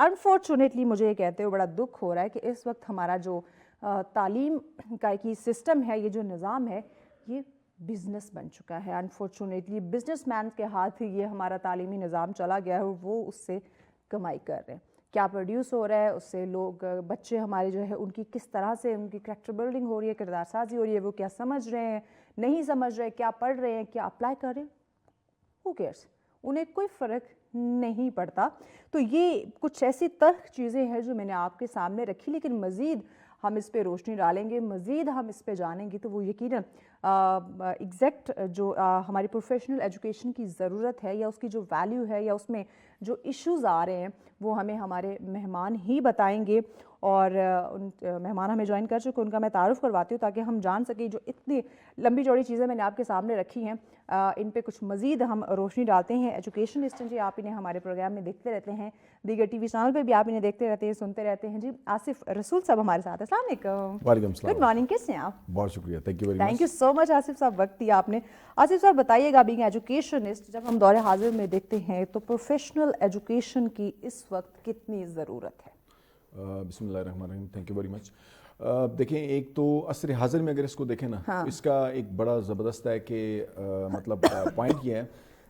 Unfortunately مجھے یہ کہتے ہوئے بڑا دکھ ہو رہا ہے کہ اس وقت ہمارا جو تعلیم کا ایک سسٹم ہے، یہ جو نظام ہے، یہ بزنس بن چکا ہے. انفارچونیٹلی بزنس مین کے ہاتھ یہ ہمارا تعلیمی نظام چلا گیا ہے اور وہ اس سے کمائی کر رہے ہیں. کیا پروڈیوس ہو رہا ہے اس سے لوگ، بچے ہمارے جو ہے ان کی کس طرح سے ان کی کریکٹر بلڈنگ ہو رہی ہے، کردار سازی ہو رہی ہے، وہ کیا سمجھ رہے ہیں، نہیں سمجھ رہے، کیا پڑھ رہے ہیں، کیا اپلائی کر رہے ہیں، ہو کیئرس، انہیں کوئی فرق نہیں پڑتا. تو یہ کچھ ایسی تلخ چیزیں ہیں جو میں نے آپ کے سامنے رکھی، لیکن مزید ہم اس پہ روشنی ڈالیں گے، مزید ہم اس پہ جانیں گے تو وہ یقیناً ایگزیکٹ جو ہماری پروفیشنل ایجوکیشن کی ضرورت ہے یا اس کی جو ویلیو ہے یا اس میں جو ایشوز آ رہے ہیں وہ ہمیں ہمارے مہمان ہی بتائیں گے. اور ان مہمان ہمیں جوائن کر چکے، ان کا میں تعارف کرواتی ہوں تاکہ ہم جان سکیں جو اتنی لمبی چوڑی چیزیں میں نے آپ کے سامنے رکھی ہیں ان پہ کچھ مزید ہم روشنی ڈالتے ہیں. ایجوکیشنسٹ جی، آپ انہیں ہمارے پروگرام میں دیکھتے رہتے ہیں، دیگر ٹی وی چینل پہ بھی آپ انہیں دیکھتے رہتے ہیں، سنتے رہتے ہیں. جی آصف رسول صاحب ہمارے ساتھ. السلام علیکم. وعلیکم السلام. گڈ مارننگ، کیسے ہیں آپ؟ بہت شکریہ، thank you very much. Thank you so much Asif صاحب، وقت دیا آپ نے. آصف صاحب بتائیے گا، بینگ ایجوکیشنسٹ، جب ہم دور حاضر میں دیکھتے ہیں تو پروفیشنل ایجوکیشن کی اس وقت کتنی ضرورت ہے؟ بسم اللہ الرحمن الرحیم. تھینک یو ویری مچ. دیکھیں، ایک تو عصر حاضر میں اگر اس کو دیکھیں نا، اس کا ایک بڑا زبردست ہے کہ مطلب پوائنٹ یہ ہے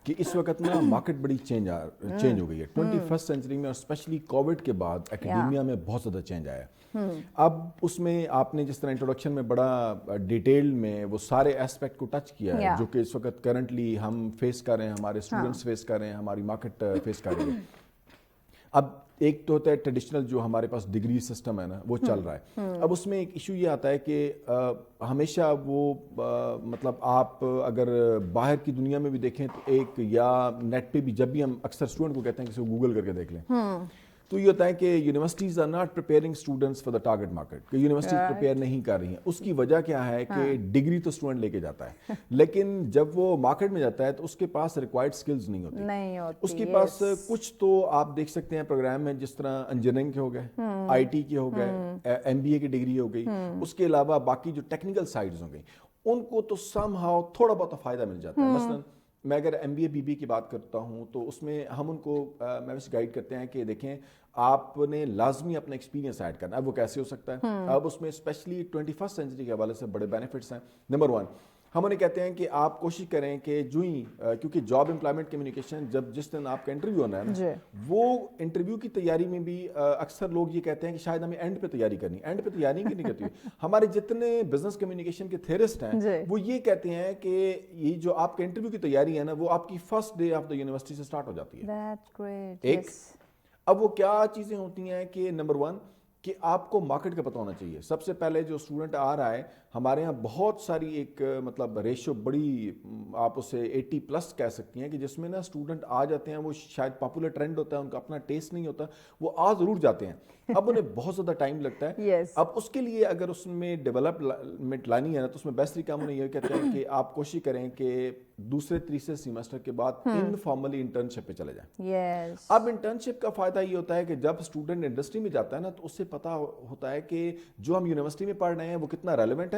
کہ اس وقت نا مارکیٹ بڑی چینج ہو گئی ہے 21st سینچری میں، اور اسپیشلی کووڈ کے بعد اکیڈیمیا میں بہت زیادہ چینج آیا ہے. اب اس میں آپ نے جس طرح انٹروڈکشن میں بڑا ڈیٹیل میں وہ سارے ایسپیکٹ کو ٹچ کیا ہے جو کہ اس وقت کرنٹلی ہم فیس کر رہے ہیں، ہمارے اسٹوڈنٹس فیس کر رہے ہیں، ہماری مارکیٹ فیس کر رہی ہے. اب ایک تو ہوتا ہے ٹریڈیشنل جو ہمارے پاس ڈگری سسٹم ہے نا، وہ چل رہا ہے. اب اس میں ایک ایشو یہ آتا ہے کہ ہمیشہ وہ مطلب آپ اگر باہر کی دنیا میں بھی دیکھیں تو ایک یا نیٹ پہ بھی، جب بھی ہم اکثر اسٹوڈنٹ کو کہتے ہیں کہ گوگل کر کے دیکھ لیں، تو یہ ہوتا ہے کہ universities are not preparing students for the target market, کہ یونیورسٹیز پریپیئر نہیں کر رہی ہیں. اس کی وجہ کیا ہے کہ ڈگری تو اسٹوڈنٹ لے کے جاتا ہے، لیکن جب وہ مارکیٹ میں جاتا ہے تو اس کے پاس ریکوائرڈ سکلز نہیں ہوتی. اس کے پاس کچھ تو آپ دیکھ سکتے ہیں پروگرام میں، جس طرح انجینئرنگ کے ہو گئے، آئی ٹی کے ہو گئے، ایم بی اے کی ڈگری ہو گئی، اس کے علاوہ باقی جو ٹیکنیکل سائڈز ہو گئی، ان کو تو سم ہاؤ تھوڑا بہت فائدہ مل جاتا ہے. مثلاً میں اگر M B A B B کی بات کرتا ہوں تو اس میں ہم ان کو میوس گائیڈ کرتے ہیں کہ دیکھیں آپ نے لازمی اپنا ایکسپیرینس ایڈ کرنا ہے. اب وہ کیسے ہو سکتا ہے؟ اب اس میں اسپیشلی 21st سینچری کے حوالے سے بڑے بینیفٹس ہیں. نمبر 1، ہم انہیں کہتے ہیں کہ آپ کوشش کریں کہ جو ہی کیونکہ جاب امپلائمنٹ کمیونیکیشن جس دن آپ کا انٹرویو ہونا ہے نا، وہ انٹرویو کی تیاری میں بھی اکثر لوگ یہ کہتے ہیں کہ شاید ہمیں اینڈ پہ تیاری کرنی. اینڈ پہ تیاری کی نہیں کرتی. ہمارے جتنے بزنس کمیونیکیشن کے تھیورسٹ ہیں وہ یہ کہتے ہیں کہ یہ جو آپ کے انٹرویو کی تیاری ہے نا، وہ آپ کی first day of the university سے اسٹارٹ ہو جاتی ہے. ایک اب وہ کیا چیزیں ہوتی ہیں کہ نمبر 1 کہ آپ کو مارکیٹ کا پتہ ہونا چاہیے. سب سے پہلے جو اسٹوڈنٹ آ رہا ہے، ہمارے ہاں بہت ساری ایک مطلب ریشو بڑی، آپ اسے 80+ کہہ سکتی ہیں، کہ جس میں نا اسٹوڈنٹ آ جاتے ہیں، وہ شاید پاپولر ٹرینڈ ہوتا ہے، ان کا اپنا ٹیسٹ نہیں ہوتا، وہ آ ضرور جاتے ہیں. اب انہیں بہت زیادہ ٹائم لگتا ہے. اب اس کے لیے اگر اس میں ڈیولپمنٹ لانی ہے نا، تو اس میں بیسٹ طریقہ ہم انہیں یہ کہتے ہیں کہ آپ کوشش کریں کہ دوسرے تیسرے سیمسٹر کے بعد انفارملی انٹرنشپ پہ چلے جائیں. اب انٹرنشپ کا فائدہ یہ ہوتا ہے کہ جب اسٹوڈنٹ انڈسٹری میں جاتا ہے نا، تو اس سے پتہ ہوتا ہے کہ جو ہم یونیورسٹی میں پڑھ رہے ہیں وہ کتنا ریلیونٹ ہے،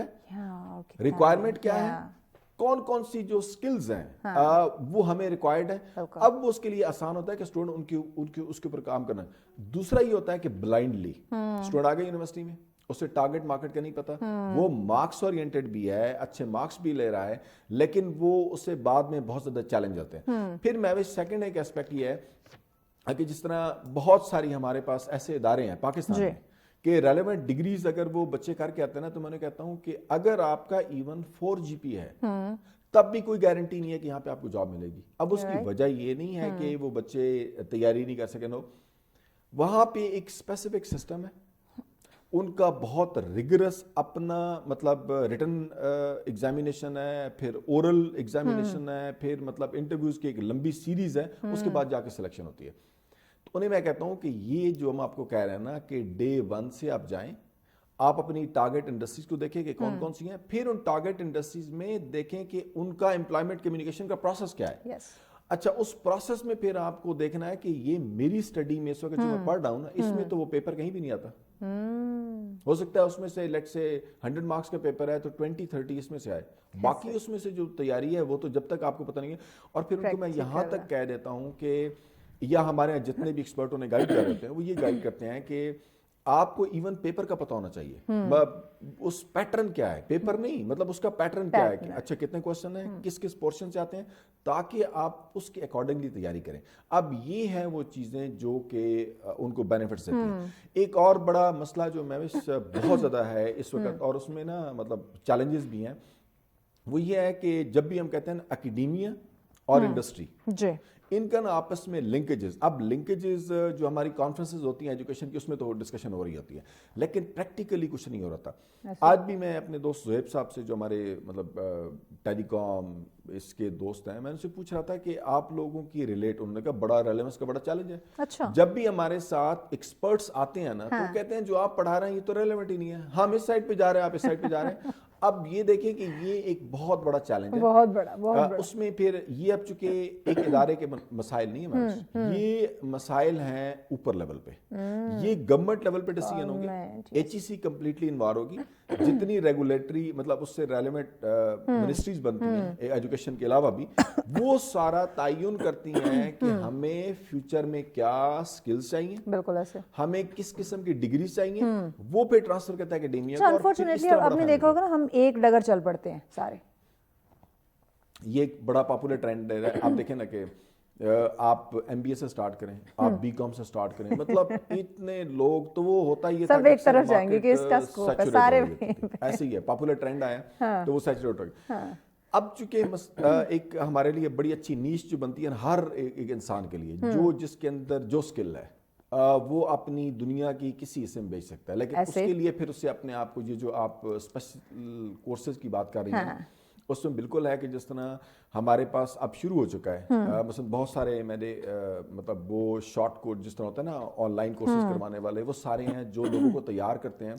ریکوائرمنٹ کیا ہے، کون کون سی جو سکلز ہیں وہ ہمیں ریکوائرڈ ہے. اب وہ اس کے لیے آسان ہوتا ہے کہ اسٹوڈنٹ ان کی اس کے اوپر کام کرنا. دوسرا یہ ہوتا ہے کہ بلائنڈلی اسٹوڈنٹ آ گئے یونیورسٹی میں، اسے ٹارگیٹ مارکیٹ کا نہیں پتا، وہ مارکس اورینٹڈ بھی ہے، اچھے مارکس بھی لے رہا ہے، لیکن وہ اسے بعد میں بہت زیادہ چیلنج آتے ہیں. پھر میں سیکنڈ ایک ایسپیکٹ یہ ہے کہ جس طرح بہت ساری ہمارے پاس ایسے ادارے ہیں پاکستان میں کہ ریلیونٹ ڈگریز اگر وہ بچے کر کے آتے ہیں نا، تو میں نے کہتا ہوں کہ اگر آپ کا ایون 4 GP ہے تب بھی کوئی گارنٹی نہیں ہے کہ یہاں پہ آپ کو جاب ملے گی. اب اس کی وجہ یہ نہیں ہے کہ وہ بچے تیاری نہیں کر سکے، نو، وہاں پہ ایک اسپیسیفک سسٹم ہے، ان کا بہت ریگرس اپنا مطلب ریٹن ایگزامینیشن ہے، پھر اورل ایگزامینیشن ہے، پھر مطلب انٹرویوز کی ایک لمبی سیریز ہے، اس کے بعد جا کے سلیکشن ہوتی ہے. تو انہیں میں کہتا ہوں کہ یہ جو ہم آپ کو کہہ رہے ہیں نا کہ Day 1 سے آپ جائیں، آپ اپنی ٹارگیٹ انڈسٹریز کو دیکھیں کہ کون کون سی ہیں، پھر ان ٹارگیٹ انڈسٹریز میں دیکھیں کہ ان کا امپلائمنٹ کمیونیکیشن کا پروسیس کیا ہے. اچھا، اس پروسیس میں پھر آپ کو دیکھنا ہے کہ یہ میری اسٹڈی میں اس وقت جو میں پڑھ رہا ہوں نا، اس میں تو وہ پیپر کہیں بھی نہیں آتا. ہو سکتا ہے اس میں سے لیٹ سے 100 مارکس کا پیپر ہے تو 20-30 اس میں سے آئے, باقی اس میں سے جو تیاری ہے وہ تو جب تک آپ کو پتہ نہیں ہے. اور پھر ان کو میں یہاں تک کہہ دیتا ہوں کہ یا ہمارے یہاں جتنے بھی ایکسپرٹوں نے گائیڈ کر رہے ہیں وہ یہ گائیڈ کرتے ہیں کہ آپ کو ایون پیپر کا پتہ ہونا چاہیے, اس پیٹرن کیا ہے, پیپر نہیں مطلب اس کا پیٹرن کیا ہے کہ اچھا کتنے کوسچن ہیں, کس کس پورشن سے آتے ہیں, تاکہ آپ اس کے اکارڈنگلی تیاری کریں. اب یہ ہیں وہ چیزیں جو کہ ان کو بینیفٹس دیتی ہیں. ایک اور بڑا مسئلہ جو محوش بہت زیادہ ہے اس وقت, اور اس میں نا مطلب چیلنجز بھی ہیں, وہ یہ ہے کہ جب بھی ہم کہتے ہیں نا اکیڈیمیا اور انڈسٹری, ان کا نا آپس میں لنکیجز, اب لنکیجز جو ہماری کانفرنسز ہوتی ہیں ایجوکیشن کی اس میں تو ڈسکشن ہو رہی ہوتی ہے, لیکن پریکٹیکلی کچھ نہیں ہو رہا تھا. آج بھی میں اپنے دوست زہیب صاحب سے جو ہمارے مطلب ٹیلی کام اس کے دوست ہیں, میں ان سے پوچھ رہا تھا کہ آپ لوگوں کی ریلیٹ, انہوں نے کہا بڑا ریلیونس کا بڑا چیلنج ہے. جب بھی ہمارے ساتھ ایکسپرٹس آتے ہیں نا تو کہتے ہیں جو آپ پڑھا رہے ہیں یہ تو ریلیونٹ ہی نہیں ہے, ہم اس سائڈ پہ جا رہے ہیں آپ اس سائڈ پہ جا رہے ہیں. اب یہ دیکھیں کہ یہ ایک بہت بڑا چیلنج ہے, بہت بڑا. اس میں پھر یہ اب چونکہ ایک ادارے کے مسائل نہیں ہیں, یہ مسائل ہیں اوپر لیول پہ, یہ گورنمنٹ لیول پہ ڈیسیژن ہوں گے, ایچ ای سی کمپلیٹلی انوار ہوگی, جتنی ریگولیٹری مطلب اس سے ریلیونٹ منسٹریز بنتی ہیں ایجوکیشن کے علاوہ بھی, وہ سارا تعین کرتی ہیں کہ ہمیں فیوچر میں کیا سکلز چاہیے, بالکل ایسے ہمیں کس قسم کی ڈگریز چاہیے, وہ پھر ٹرانسفر کرتا ہے اکیڈیمیا کو. انفارچونیٹلی آپ نے دیکھا ہوگا نا ہم ایک ڈگر چل پڑتے ہیں سارے, یہ ایک بڑا پاپولر ٹرینڈ ہے. آپ دیکھیں نا کہ آپ ایم بی اے سے سٹارٹ کریں, آپ بی کام سے سٹارٹ کریں, مطلب اتنے لوگ تو وہ ہوتا ہی سب ایک طرف جائیں گے کہ اس کا اسکوپ ہے سارے, ایسے ہی ہے پاپولر ٹرینڈ آیا تو وہ سیچوریٹ ہو گیا. اب چونکہ ایک ہمارے لیے بڑی اچھی نیش جو بنتی ہے ہر ایک انسان کے لیے, جو جس کے اندر جو اسکل ہے وہ اپنی دنیا کی کسی حصے میں بیچ سکتا ہے, لیکن اس کے لیے پھر اسے اپنے آپ کو یہ جو آپ اسپیشل کورسز کی بات کر رہی ہیں اس میں بالکل ہے کہ جس طرح ہمارے پاس اب شروع ہو چکا ہے, مثلا بہت سارے میں نے مطلب وہ شارٹ کورس جس طرح ہوتا ہے نا آن لائن کورسز کروانے والے, وہ سارے ہیں جو لوگوں کو تیار کرتے ہیں.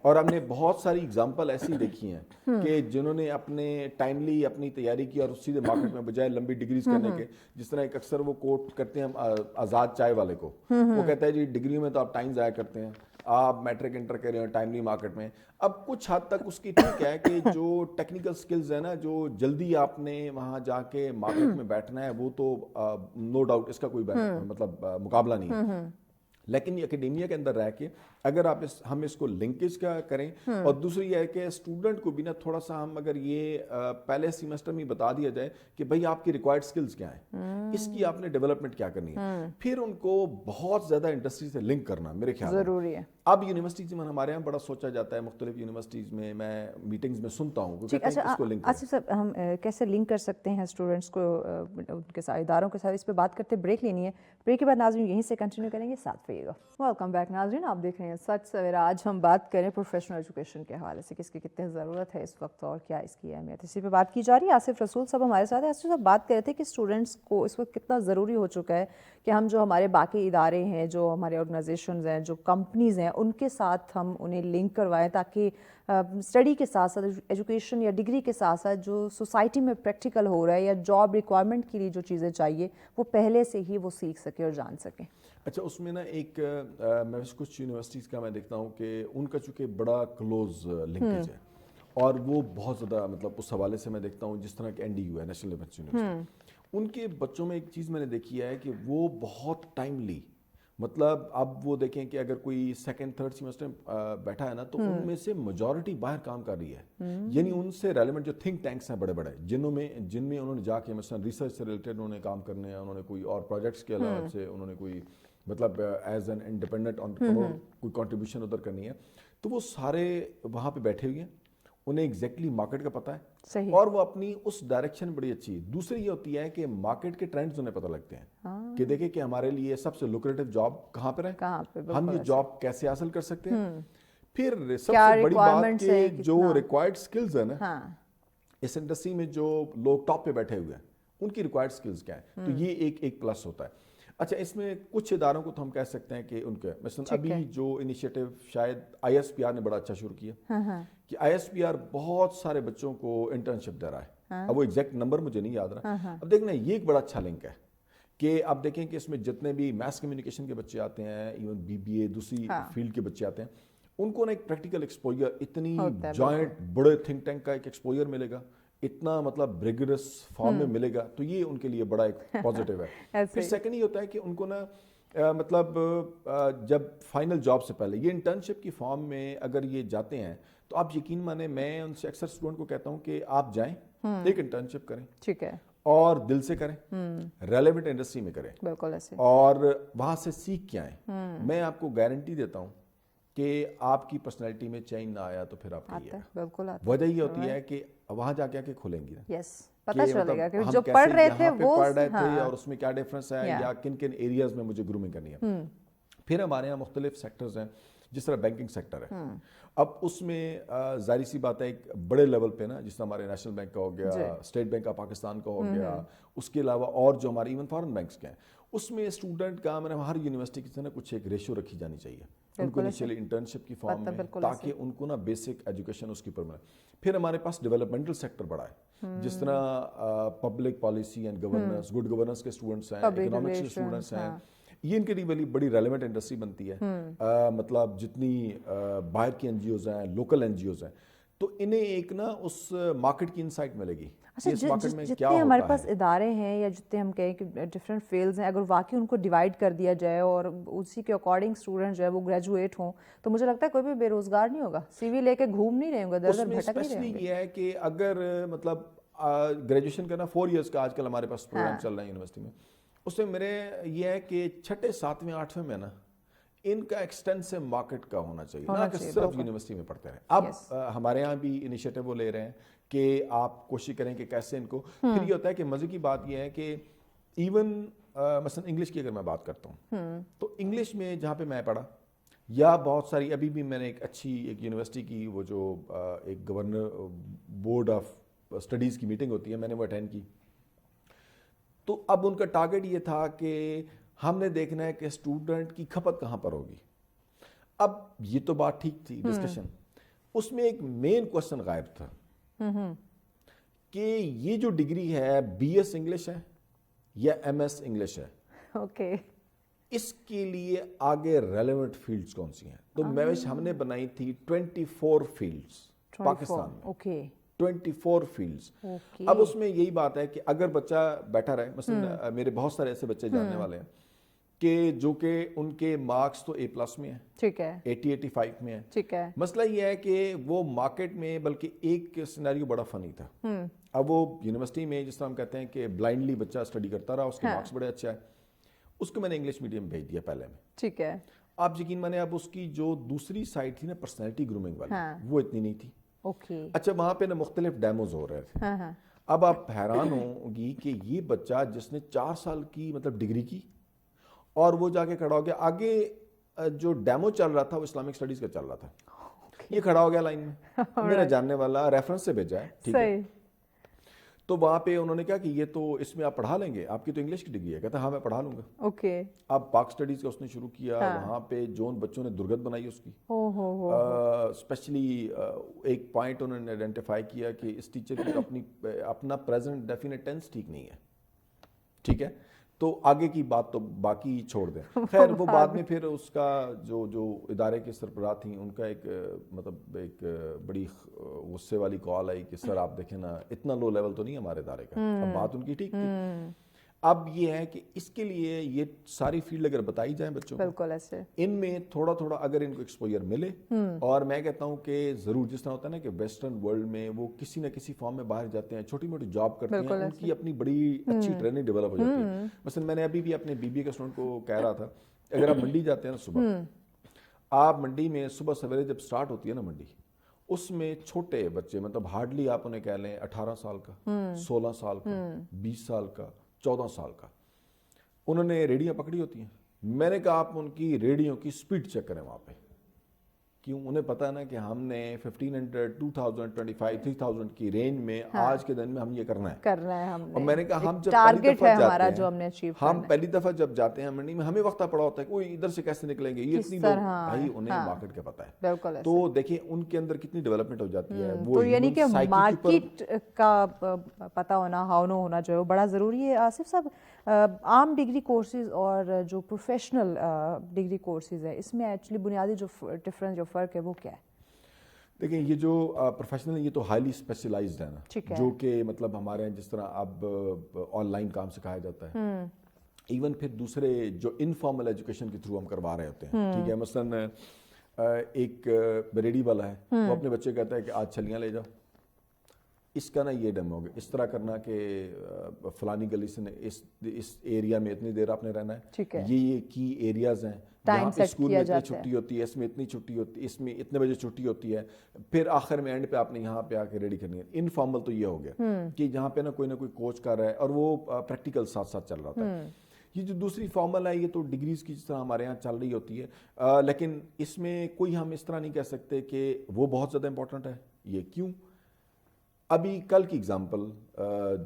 اور ہم نے بہت ساری اگزامپل ایسی دیکھی ہیں کہ جنہوں نے اپنے ٹائملی اپنی تیاری کی اور سیدھے مارکیٹ میں بجائے لمبی ڈگریز کرنے کے, جس طرح ایک اکثر وہ کوٹ کرتے ہیں آزاد چائے والے کو, وہ کہتا ہے جی ڈگریوں میں تو آپ ٹائم ضائع کرتے ہیں, آپ میٹرک انٹر کر رہے ہیں ٹائملی مارکیٹ میں. اب کچھ حد تک اس کی ٹھیک ہے کہ جو ٹیکنیکل سکلز ہیں نا, جو جلدی آپ نے وہاں جا کے مارکیٹ میں بیٹھنا ہے, وہ تو نو ڈاؤٹ اس کا کوئی مطلب مقابلہ نہیں ہے. لیکن یہ اکیڈیمیا کے اندر رہ کے اگر آپ ہم اس کو لنکیج کا کریں, اور دوسری یہ ہے کہ اسٹوڈنٹ کو بھی نا تھوڑا سا ہم اگر یہ پہلے سیمسٹر میں بتا دیا جائے کہ بھائی آپ کی ریکوائرڈ سکلز کیا ہیں, اس کی آپ نے ڈیولپمنٹ کیا کرنی ہے, پھر ان کو بہت زیادہ انڈسٹری سے لنک کرنا میرے خیال میں ضروری ہے. اب یونیورسٹیز میں ہمارے یہاں بڑا سوچا جاتا ہے, مختلف یونیورسٹیز میں میٹنگز میں سنتا ہوں کہ اس کو لنک آصف صاحب ہم کیسے لنک کر سکتے ہیں اسٹوڈنٹس کو ان کے ساتھ, اداروں کے ساتھ, اس پہ بات کرتے, بریک لینی ہے, بریک کے بعد ناظرین یہیں سے کنٹینیو کریں گے, ساتھ رہیے گا. ویلکم بیک ناظرین, آپ دیکھ رہے ہیں سچ سویرا. آج ہم بات کریں پروفیشنل ایجوکیشن کے حوالے سے, کس کی کتنی ضرورت ہے اس وقت اور کیا اس کی اہمیت, اسی پہ بات کی جا رہی ہے. آصف رسول صاحب ہمارے ساتھ ہیں. آصف صاحب بات کر رہے تھے کہ اسٹوڈنٹس کو اس وقت کتنا ضروری ہو چکا ہے کہ ہم جو ہمارے باقی ادارے ہیں, جو ہمارے آرگنائزیشنز ہیں, جو کمپنیز ہیں, ان کے ساتھ ہم انہیں لنک کروائیں تاکہ اسٹڈی کے ساتھ ساتھ, ایجوکیشن یا ڈگری کے ساتھ ساتھ جو سوسائٹی میں پریکٹیکل ہو رہا ہے یا جاب ریکوائرمنٹ کے لیے جو چیزیں چاہیے وہ پہلے سے ہی وہ سیکھ سکیں اور جان سکیں. اچھا, اس میں نا ایک میں کچھ یونیورسٹیز کا میں دیکھتا ہوں کہ ان کا چونکہ بڑا کلوز لنکیج ہے, اور وہ بہت زیادہ مطلب اس حوالے سے میں دیکھتا ہوں جس طرح کہ این ڈی یو ہے, نیشنل ڈیفینس یونیورسٹی, ان کے بچوں میں ایک چیز میں نے دیکھی ہے کہ وہ بہت ٹائملی, مطلب اب وہ دیکھیں کہ اگر کوئی سیکنڈ تھرڈ سیمسٹر میں بیٹھا ہے نا تو ان میں سے میجورٹی باہر کام کر رہی ہے, یعنی ان سے ریلیونٹ جو تھنک ٹینکس ہیں بڑے بڑے, جن میں انہوں نے جا کے مثلا ریسرچ سے ریلیٹڈ انہوں نے کام کرنے ہیں, انہوں نے کوئی اور پروجیکٹس کے علاوہ سے انہوں نے کوئی مطلب ایز این انڈیپینڈنٹ انٹرپرینور کوئی کنٹریبیوشن ادھر کرنی ہے, تو وہ سارے وہاں پہ بیٹھے ہوئے ہیں, انہیں ایگزیکٹلی مارکیٹ کا پتہ ہے, اور وہ اپنی اس ڈائریکشن بڑی اچھی ہے. دوسری یہ ہوتی ہے کہ مارکیٹ کے ٹرینڈز انہیں پتہ لگتے ہیں کہ دیکھیں کہ ہمارے لیے سب سے لوکریٹو جاب کہاں پر ہے, ہم یہ جاب کیسے حاصل کر سکتے ہیں. پھر سب سے بڑی بات کہ جو ریکوائرڈ سکلز ہیں نا اس انڈسٹری میں, جو لوگ ٹاپ پہ بیٹھے ہوئے ہیں, ان کی ریکوائرڈ سکلز کیا ہیں, تو یہ ایک پلس ہوتا ہے. اچھا, اس میں کچھ اداروں کو تو ہم کہہ سکتے ہیں کہ ان کے مثلا ابھی جو انیشیٹو شاید آئی ایس پی آر نے بڑا اچھا شروع کیا کہ آئی ایس پی آر بہت سارے بچوں کو انٹرنشپ دے رہا ہے. اب وہ ایگزیکٹ نمبر مجھے نہیں یاد رہا. اب دیکھنا یہ ایک بڑا اچھا لنک ہے کہ آپ دیکھیں کہ اس میں جتنے بھی میس کمیونیکیشن کے بچے آتے ہیں, ایون بی بی اے دوسری فیلڈ کے بچے آتے ہیں, ان کو نا ایک پریکٹیکل ایکسپوجر, اتنی ہوتا ہے جوائنٹ بڑے تھنک ٹینک کا ایک ایکسپوجر ملے گا, اتنا مطلب ریگرس فارم میں ملے گا, تو یہ ان کے لیے بڑا ایک پازیٹیو ہے. پھر سیکنڈ یہ ہوتا ہے کہ ان کو نا مطلب جب فائنل جاب سے پہلے یہ انٹرنشپ کی فارم میں اگر یہ جاتے ہیں تو آپ یقین مانیں, میں ان سے اکثر اسٹوڈنٹ کو کہتا ہوں کہ آپ جائیں ایک انٹرنشپ کریں, ٹھیک ہے, اور دل سے کریں, ریلیونٹ انڈسٹری میں کریں, بالکل ایسے, اور وہاں سے سیکھ کے آئیں. میں آپ کو گارنٹی دیتا ہوں کہ آپ کی پرسنالٹی میں چینج نہ آیا تو پھر آپ آتا ہے, بالکل آتا ہے. وجہ یہ ہوتی ہے کہ وہاں جا کے کھولیں گی, یس, پتہ چلے گا کہ ہم جو کیسے پڑھ رہے تھے یہاں پہ وہ پڑھ رہے تھے اور اس میں کیا ڈفرینس ہے, Yeah. یا کن کن ایریاز میں مجھے گرومنگ کرنی ہے. پھر ہمارے یہاں مختلف سیکٹرز ہیں, جس طرح بینکنگ سیکٹر ہے, اب اس میں ظاہری سی بات ہے ایک بڑے لیول پہ نا, جس طرح ہمارے نیشنل بینک کا ہو گیا, اسٹیٹ بینک آف پاکستان کا ہو گیا, اس کے علاوہ اور جو ہمارے ایون فارن بینکس کے ہیں, اس میں اسٹوڈنٹ کا ہر یونیورسٹی کی طرح کچھ ایک ریشو رکھی جانی چاہیے ان کو انیشیلی انٹرنشپ کی فارم میں, تاکہ ان کو نا بیسک ایجوکیشن اس کی پر ملے. پھر ہمارے پاس ڈیولپمنٹل سیکٹر بڑا ہے, جس طرح public policy and governance, good governance کے اسٹوڈنٹس ہیں, اکنامکس کے اسٹوڈنٹس ہیں, یہ ان کے لیے بڑی ریلیونٹ انڈسٹری بنتی ہے. مطلب جتنی باہر کی این جی اوز ہیں, لوکل این جی اوز ہیں, تو انہیں ایک نا اس مارکیٹ کی انسائٹ ملے گی. جتنے ہمارے پاس ادارے ہیں یا جتنے ہم کہیں کہ ڈفرینٹ فیلڈز ہیں, اگر واقعی ان کو ڈیوائڈ کر دیا جائے اور اسی کے اکارڈنگ اسٹوڈنٹ جو ہے وہ گریجویٹ ہوں, تو مجھے لگتا ہے کوئی بھی بے روزگار نہیں ہوگا, سی وی لے کے گھوم نہیں رہے ہوں گے, ادھر ادھر بھٹک نہیں رہے ہوں گے. یہ ہے کہ اگر مطلب گریجویشن کرنا 4 ایئرس کا آج کل ہمارے پاس پروگرام چل رہا ہے یونیورسٹی میں, اس میں میرے یہ ہے کہ 6, 7, 8 میں نا ان کا ایکسٹینسو مارکیٹ کا ہونا چاہیے, نہ کہ صرف یونیورسٹی میں پڑھتے رہیں. اب ہمارے ہاں بھی انیشیٹو وہ لے رہے ہیں کہ آپ کوشش کریں کہ کیسے ان کو, پھر یہ ہوتا ہے کہ مزے کی بات یہ ہے کہ ایون مثلا انگلش کی اگر میں بات کرتا ہوں تو انگلش میں جہاں پہ میں پڑھا, یا بہت ساری ابھی بھی میں نے ایک اچھی ایک یونیورسٹی کی وہ جو ایک گورنر بورڈ آف اسٹڈیز کی میٹنگ ہوتی ہے, میں نے وہ اٹینڈ کی. تو اب ان کا ٹارگیٹ یہ تھا کہ ہم نے دیکھنا ہے کہ اسٹوڈنٹ کی کھپت کہاں پر ہوگی. اب یہ تو بات ٹھیک تھی ڈسکشن, اس میں ایک مین کوشچن غائب تھا کہ یہ جو ڈگری ہے بی ایس انگلش ہے یا ایم ایس انگلش ہے, اوکے, اس کے لیے آگے ریلیونٹ فیلڈز کون سی ہیں. تو ہم نے بنائی تھی 24 فیلڈز پاکستان میں, اوکے, 24 فیلڈز. اب اس میں یہی بات ہے کہ اگر بچہ بیٹھا رہے, مثلا میرے بہت سارے ایسے بچے جاننے والے ہیں کہ جو کہ ان کے مارکس تو A+ میں ہیں, ٹھیک ہے, 80, 85 میں ہیں, ٹھیک ہے. مسئلہ یہ ہے کہ وہ مارکیٹ میں, بلکہ ایک سینیریو بڑا فنی تھا. اب وہ یونیورسٹی میں جس طرح ہم کہتے ہیں کہ بلائنڈلی بچہ اسٹڈی کرتا رہا, اس کے مارکس بڑے اچھے آئے, اس کو میں نے انگلش میڈیم بھیج دیا پہلے میں, ٹھیک ہے. آپ یقین مانیں اب اس کی جو دوسری سائڈ تھی نا پرسنالٹی گرومنگ والی, وہ اتنی نہیں تھی. اوکے, اچھا, وہاں پہ نا مختلف ڈیموز ہو رہے تھے. اب آپ حیران ہوں گی کہ یہ بچہ جس نے 4 سال کی مطلب ڈگری کی اور وہ جا کے کھڑا ہو گیا, آگے جو ڈیمو چل رہا تھا وہ اسلامک اسٹڈیز کا چل رہا تھا, یہ کھڑا ہو گیا لائن میں, میرا جاننے والا ریفرنس سے بھیجا ہے, ٹھیک ہے. تو وہاں پہ انہوں نے کہا کہ یہ تو اس میں آپ پڑھا لیں گے, آپ کی تو انگلش کی ڈگری ہے. کہتا ہاں میں پڑھا لوں گا. اوکے. اب پاک اسٹڈیز کا اس نے شروع کیا, وہاں پہ جو ان بچوں نے درگت بنائی اس کی, اسپیشلی ایک پوائنٹ انہوں نے آئیڈینٹیفائی کیا کہ اس ٹیچر کی اپنا پریزنٹ ڈیفینٹ ٹینس ٹھیک نہیں ہے, ٹھیک ہے. تو آگے کی بات تو باقی چھوڑ دیں. خیر وہ بعد میں پھر اس کا جو ادارے کے سربراہ تھیں, ان کا ایک مطلب ایک بڑی غصے والی کال آئی کہ سر آپ دیکھیں نا, اتنا لو لیول تو نہیں ہمارے ادارے کا. اب بات ان کی ٹھیک تھی. اب یہ ہے کہ اس کے لیے یہ ساری فیلڈ اگر بتائی جائیں بچوں کو, بالکل ایسے ان میں تھوڑا تھوڑا اگر ان کو ایکسپوجر ملے, اور میں کہتا ہوں کہ ضرور جس طرح ہوتا ہے نا کہ ویسٹرن ورلڈ میں وہ کسی نہ کسی فارم میں باہر جاتے ہیں, چھوٹی موٹی جاب کرتے ہیں, ان کی اپنی بڑی اچھی ٹریننگ ڈیولپ ہو جاتی ہے. مثلا میں نے ابھی بھی اپنے BBA کے اسٹوڈنٹ کو کہہ رہا تھا, اگر آپ منڈی جاتے ہیں نا صبح, آپ منڈی میں صبح سویرے جب سٹارٹ ہوتی ہے نا منڈی, اس میں چھوٹے بچے مطلب ہارڈلی آپ انہیں کہہ لیں 18 سال کا, 16 سال کا, 20 سال کا, 14 سال کا, انہوں نے ریڑیاں پکڑی ہوتی ہیں. میں نے کہا آپ ان کی ریڑیوں کی سپیڈ چیک کریں وہاں پہ, کیوں انہیں پتا ہے نا کہ ہم نے 1500, 2000, 2500, 3000 کی رینج میں آج کے دن میں ہم یہ کرنا ہے ہم نے. اور میں نے کہا ہم جب پہلی دفعہ جاتے ہیں, ہم پہلی دفعہ جب جاتے ہیں منڈی میں, ہمیں وقت پڑا ہوتا ہے کہ وہ ادھر سے کیسے نکلیں گے, یہ اتنی لوگ, بھائی انہیں مارکیٹ کا پتا ہے. تو دیکھیں ان کے اندر کتنی ڈیولپمنٹ ہو جاتی ہے. وہ یعنی کہ مارکیٹ کا پتا ہونا, ہاؤ نو ہونا جو ہے بڑا ضروری ہے. آصف صاحب, عام ڈگری کورسز اور جو پروفیشنل ڈگری کورسز ہیں, اس میں ایکچولی بنیادی جو ڈفرینس جو فرق ہے وہ کیا ہے؟ دیکھیں یہ جو پروفیشنل یہ تو ہائیلی اسپیشلائزڈ ہے نا, ٹھیک ہے. جو کہ مطلب ہمارے یہاں جس طرح اب آن لائن کام سکھایا جاتا ہے, ایون پھر دوسرے جو انفارمل ایجوکیشن کے تھرو ہم کروا رہے ہوتے ہیں, ٹھیک ہے, مثلاً ایک ریڈی والا ہے, وہ اپنے بچے کہتا ہے کہ آج چھلیاں لے جاؤ, اس کا نا یہ ڈیمو ہوگا, اس طرح کرنا کہ فلانی گلی سے اس ایریا میں اتنی دیر آپ نے رہنا ہے, یہ کی ایریاز ہیں, یہاں پہ اسکول میں اتنی چھٹی ہوتی ہے, اس میں اتنی چھٹی ہوتی ہے, اس میں اتنے بجے چھٹی ہوتی ہے, پھر آخر میں اینڈ پہ آپ نے یہاں پہ آ کے ریڈی کرنی ہے. انفارمل تو یہ ہو گیا کہ جہاں پہ نہ کوئی کوچ کر رہا ہے اور وہ پریکٹیکل ساتھ ساتھ چل رہا ہوتا ہے. یہ جو دوسری فارمل ہے یہ تو ڈگریز کی جس طرح ہمارے یہاں چل رہی ہوتی ہے, لیکن اس میں کوئی ہم اس طرح نہیں کہہ سکتے کہ وہ بہت زیادہ امپورٹنٹ ہے. یہ کیوں؟ ابھی کل کی اگزامپل,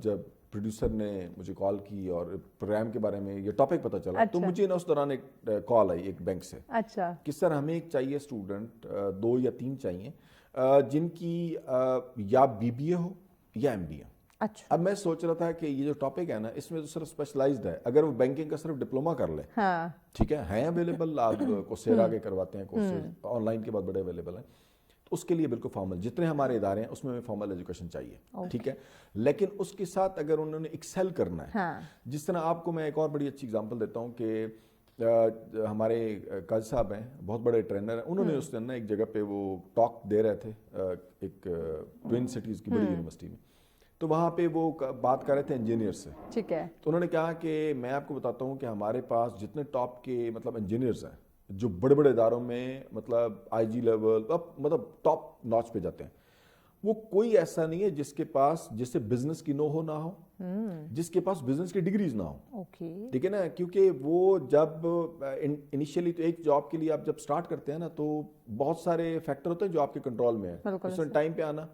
جب پروڈیوسر نے مجھے کال کی اور پروگرام کے بارے میں یہ ٹاپک پتہ چلا, تو مجھے نا اس دوران ایک کال آئی ایک بینک سے, اچھا, کہ سر ہمیں ایک چاہیے اسٹوڈنٹ, 2 یا 3 چاہیے, جن کی یا BBA ہو یا MBA. اچھا, اب میں سوچ رہا تھا کہ یہ جو ٹاپک ہے نا اس میں تو صرف اسپیشلائزڈ ہے, اگر وہ بینکنگ کا صرف ڈپلوما کر لے, ٹھیک ہے, ہیں اویلیبل, آپ کوسیرا کے کرواتے ہیں کورسز, آن لائن کے بعد بڑے اویلیبل ہیں, تو اس کے لیے بالکل فارمل جتنے ہمارے ادارے ہیں اس میں فارمل ایجوکیشن چاہیے, ٹھیک ہے, لیکن اس کے ساتھ اگر انہوں نے ایکسیل کرنا ہے, جس طرح آپ کو میں ایک اور بڑی اچھی اگزامپل دیتا ہوں کہ ہمارے قاضی صاحب ہیں, بہت بڑے ٹرینر ہیں, انہوں نے اس دن ایک جگہ پہ وہ ٹاک دے رہے تھے ایک ٹوین سٹیز کی بڑی یونیورسٹی میں, تو وہاں پہ وہ بات کر رہے تھے انجینئر سے, ٹھیک ہے, تو انہوں نے کہا کہ میں آپ کو بتاتا ہوں کہ ہمارے پاس جتنے ٹاپ کے مطلب انجینئرز ہیں جو بڑے بڑے اداروں میں مطلب IG لیول مطلب ٹاپ ناچ پہ جاتے ہیں, وہ کوئی ایسا نہیں ہے جس کے پاس جسے بزنس کی نو ہو نہ ہو, جس کے پاس بزنس کی ڈگریز نہ ہو, ٹھیک ہے نا, کیونکہ وہ جب انیشیلی تو ایک جاب کے لیے آپ جب سٹارٹ کرتے ہیں نا تو بہت سارے فیکٹر ہوتے ہیں جو آپ کے کنٹرول میں ہیں, اس میں ٹائم پہ آنا,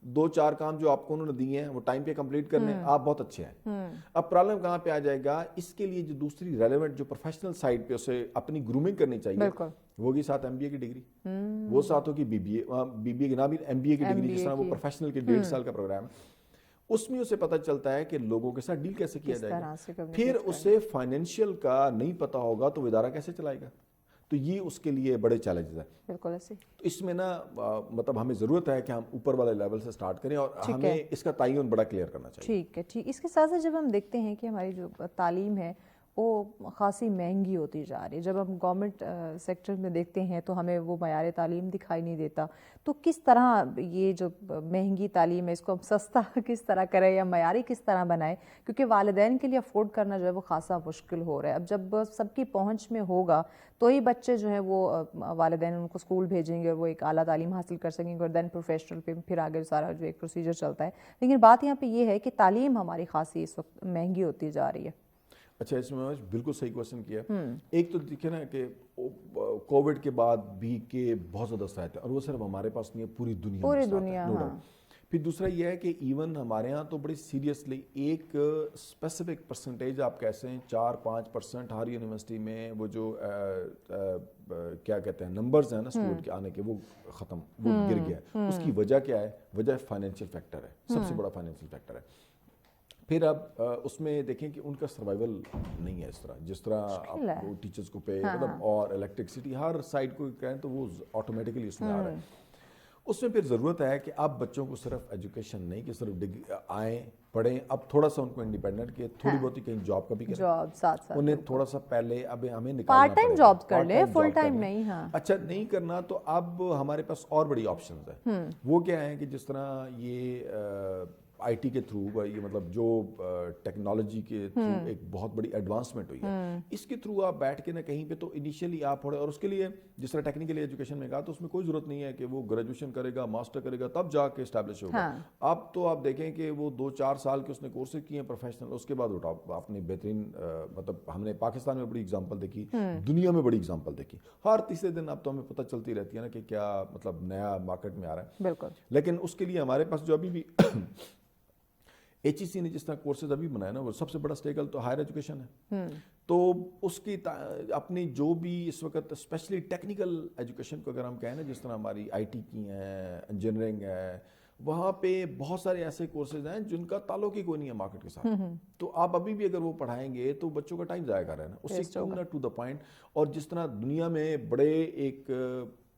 2-4 کام جو آپ کو انہوں نے دیے ہیں وہ ٹائم پہ کمپلیٹ کرنے, آپ بہت اچھے ہیں. اب پرابلم کہاں پہ آ جائے گا, اس کے لیے جو دوسری ریلیونٹ جو پروفیشنل سائڈ پہ اسے اپنی گرومنگ کرنی چاہیے, وہ ہوگی ساتھ MBA کی ڈگری, وہ ساتھ ہوگی BBA کی نہ بھی MBA کی ڈگری, جس طرح وہ پروفیشنل کے 1.5 سال کا پروگرام ہے, اس میں اسے پتہ چلتا ہے کہ لوگوں کے ساتھ ڈیل کیسے کیا جائے گا. پھر اسے فائنینشیل کا نہیں پتا ہوگا تو وہ ادارہ کیسے چلائے گا, تو یہ اس کے لیے بڑے چیلنجز ہیں. بالکل ایسے, تو اس میں نا مطلب ہمیں ضرورت ہے کہ ہم اوپر والے لیول سے سٹارٹ کریں اور ہمیں اس کا تعین بڑا کلیئر کرنا چاہیے. ٹھیک ہے, ٹھیک. اس کے ساتھ ساتھ جب ہم دیکھتے ہیں کہ ہماری جو تعلیم ہے وہ خاصی مہنگی ہوتی جا رہی ہے, جب ہم گورنمنٹ سیکٹر میں دیکھتے ہیں تو ہمیں وہ معیار تعلیم دکھائی نہیں دیتا, تو کس طرح یہ جو مہنگی تعلیم ہے اس کو ہم سستا کس طرح کریں یا معیاری کس طرح بنائیں, کیونکہ والدین کے لیے افورڈ کرنا جو ہے وہ خاصا مشکل ہو رہا ہے. اب جب سب کی پہنچ میں ہوگا تو ہی بچے جو ہیں وہ والدین ان کو اسکول بھیجیں گے اور وہ ایک اعلیٰ تعلیم حاصل کر سکیں گے, اور دین پروفیشنل پہ پھر آگے سارا جو ایک پروسیجر چلتا ہے. لیکن بات یہاں پہ یہ ہے کہ تعلیم ہماری خاصی اس وقت مہنگی ہوتی جا رہی ہے. اچھا, اس میں بالکل صحیح کوشچن کیا. ایک تو دیکھیں نا کہ کووڈ کے بعد بھی کے بہت زیادہ فائدے, اور وہ صرف ہمارے پاس نہیں ہے, پوری دنیا میں. پھر دوسرا یہ ہے کہ ایون ہمارے ہاں تو بڑی سیریسلی ایک اسپیسیفک پرسنٹیج آپ کیسے ہیں 4-5% ہر یونیورسٹی میں وہ جو کیا کہتے ہیں نمبرز ہیں نا اسٹوڈنٹ کے آنے کے, وہ ختم, وہ گر گیا ہے. اس کی وجہ کیا ہے؟ وجہ فائنینشیل فیکٹر ہے, سب سے بڑا فائنینشیل فیکٹر ہے. پھر اب اس میں دیکھیں کہ ان کا سروائیول نہیں ہے اس طرح جس طرح آپ ٹیچرز کو پے مطلب اور الیکٹرکسٹی ہر سائڈ کو کہیں تو وہ آٹومیٹکلی اس میں آ رہا ہے. اس میں پھر ضرورت ہے کہ اب بچوں کو صرف ایجوکیشن نہیں کہ صرف آئیں پڑھیں, اب تھوڑا سا ان کو انڈیپینڈنٹ کہ تھوڑی بہت کہیں جاب کا بھی کریں, جاب ساتھ ساتھ انہیں تھوڑا سا پہلے اب ہمیں نکالنا پارٹ ٹائم جاب کر لے, فل ٹائم نہیں. اچھا نہیں کرنا تو اب ہمارے پاس اور بڑی آپشنز ہیں. وہ کیا ہیں کہ جس طرح یہ IT کے تھرو, یہ مطلب جو ٹیکنالوجی کے تھرو ایک بہت بڑی ایڈوانسمنٹ ہوئی ہے, اس کے تھرو آپ بیٹھ کے نہ کہیں پہ تو انیشیلی آپ پڑھیں, اور اس کے لیے جس طرح ٹیکنیکل ایجوکیشن میں کہا تو اس میں کوئی ضرورت نہیں ہے کہ وہ گریجویشن کرے گا, ماسٹر کرے گا, تب جا کے اسٹیبلش ہوگا. اب تو آپ دیکھیں کہ وہ 2-4 سال کے اس نے کورسز کیے ہیں پروفیشنل, اس کے بعد وہ اپنی بہترین مطلب ہم نے پاکستان میں بڑی اگزامپل دیکھی, دنیا میں بڑی اگزامپل دیکھی, ہر تیسرے دن اب تو ہمیں پتہ چلتی رہتی ہے نا کہ کیا مطلب نیا مارکیٹ میں آ رہا ہے. بالکل. لیکن اس کے لیے ہمارے پاس جو ابھی بھی HEC نے جس طرح کورسز ابھی بنایا نا, وہ سب سے بڑا اسٹیکل تو ہائر ایجوکیشن ہے. تو اس کی اپنی جو بھی اس وقت اسپیشلی ٹیکنیکل ایجوکیشن کو اگر ہم کہیں نا, جس طرح ہماری IT کی ہیں, انجینئرنگ ہے, وہاں پہ بہت سارے ایسے کورسز ہیں جن کا تعلق ہی کوئی نہیں ہے مارکیٹ کے ساتھ. تو آپ ابھی بھی اگر وہ پڑھائیں گے تو بچوں کا ٹائم ضائع کر رہے ہیں, اس سے ٹو دا پوائنٹ. اور جس طرح دنیا میں بڑے ایک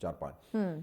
4-5,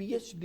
PhD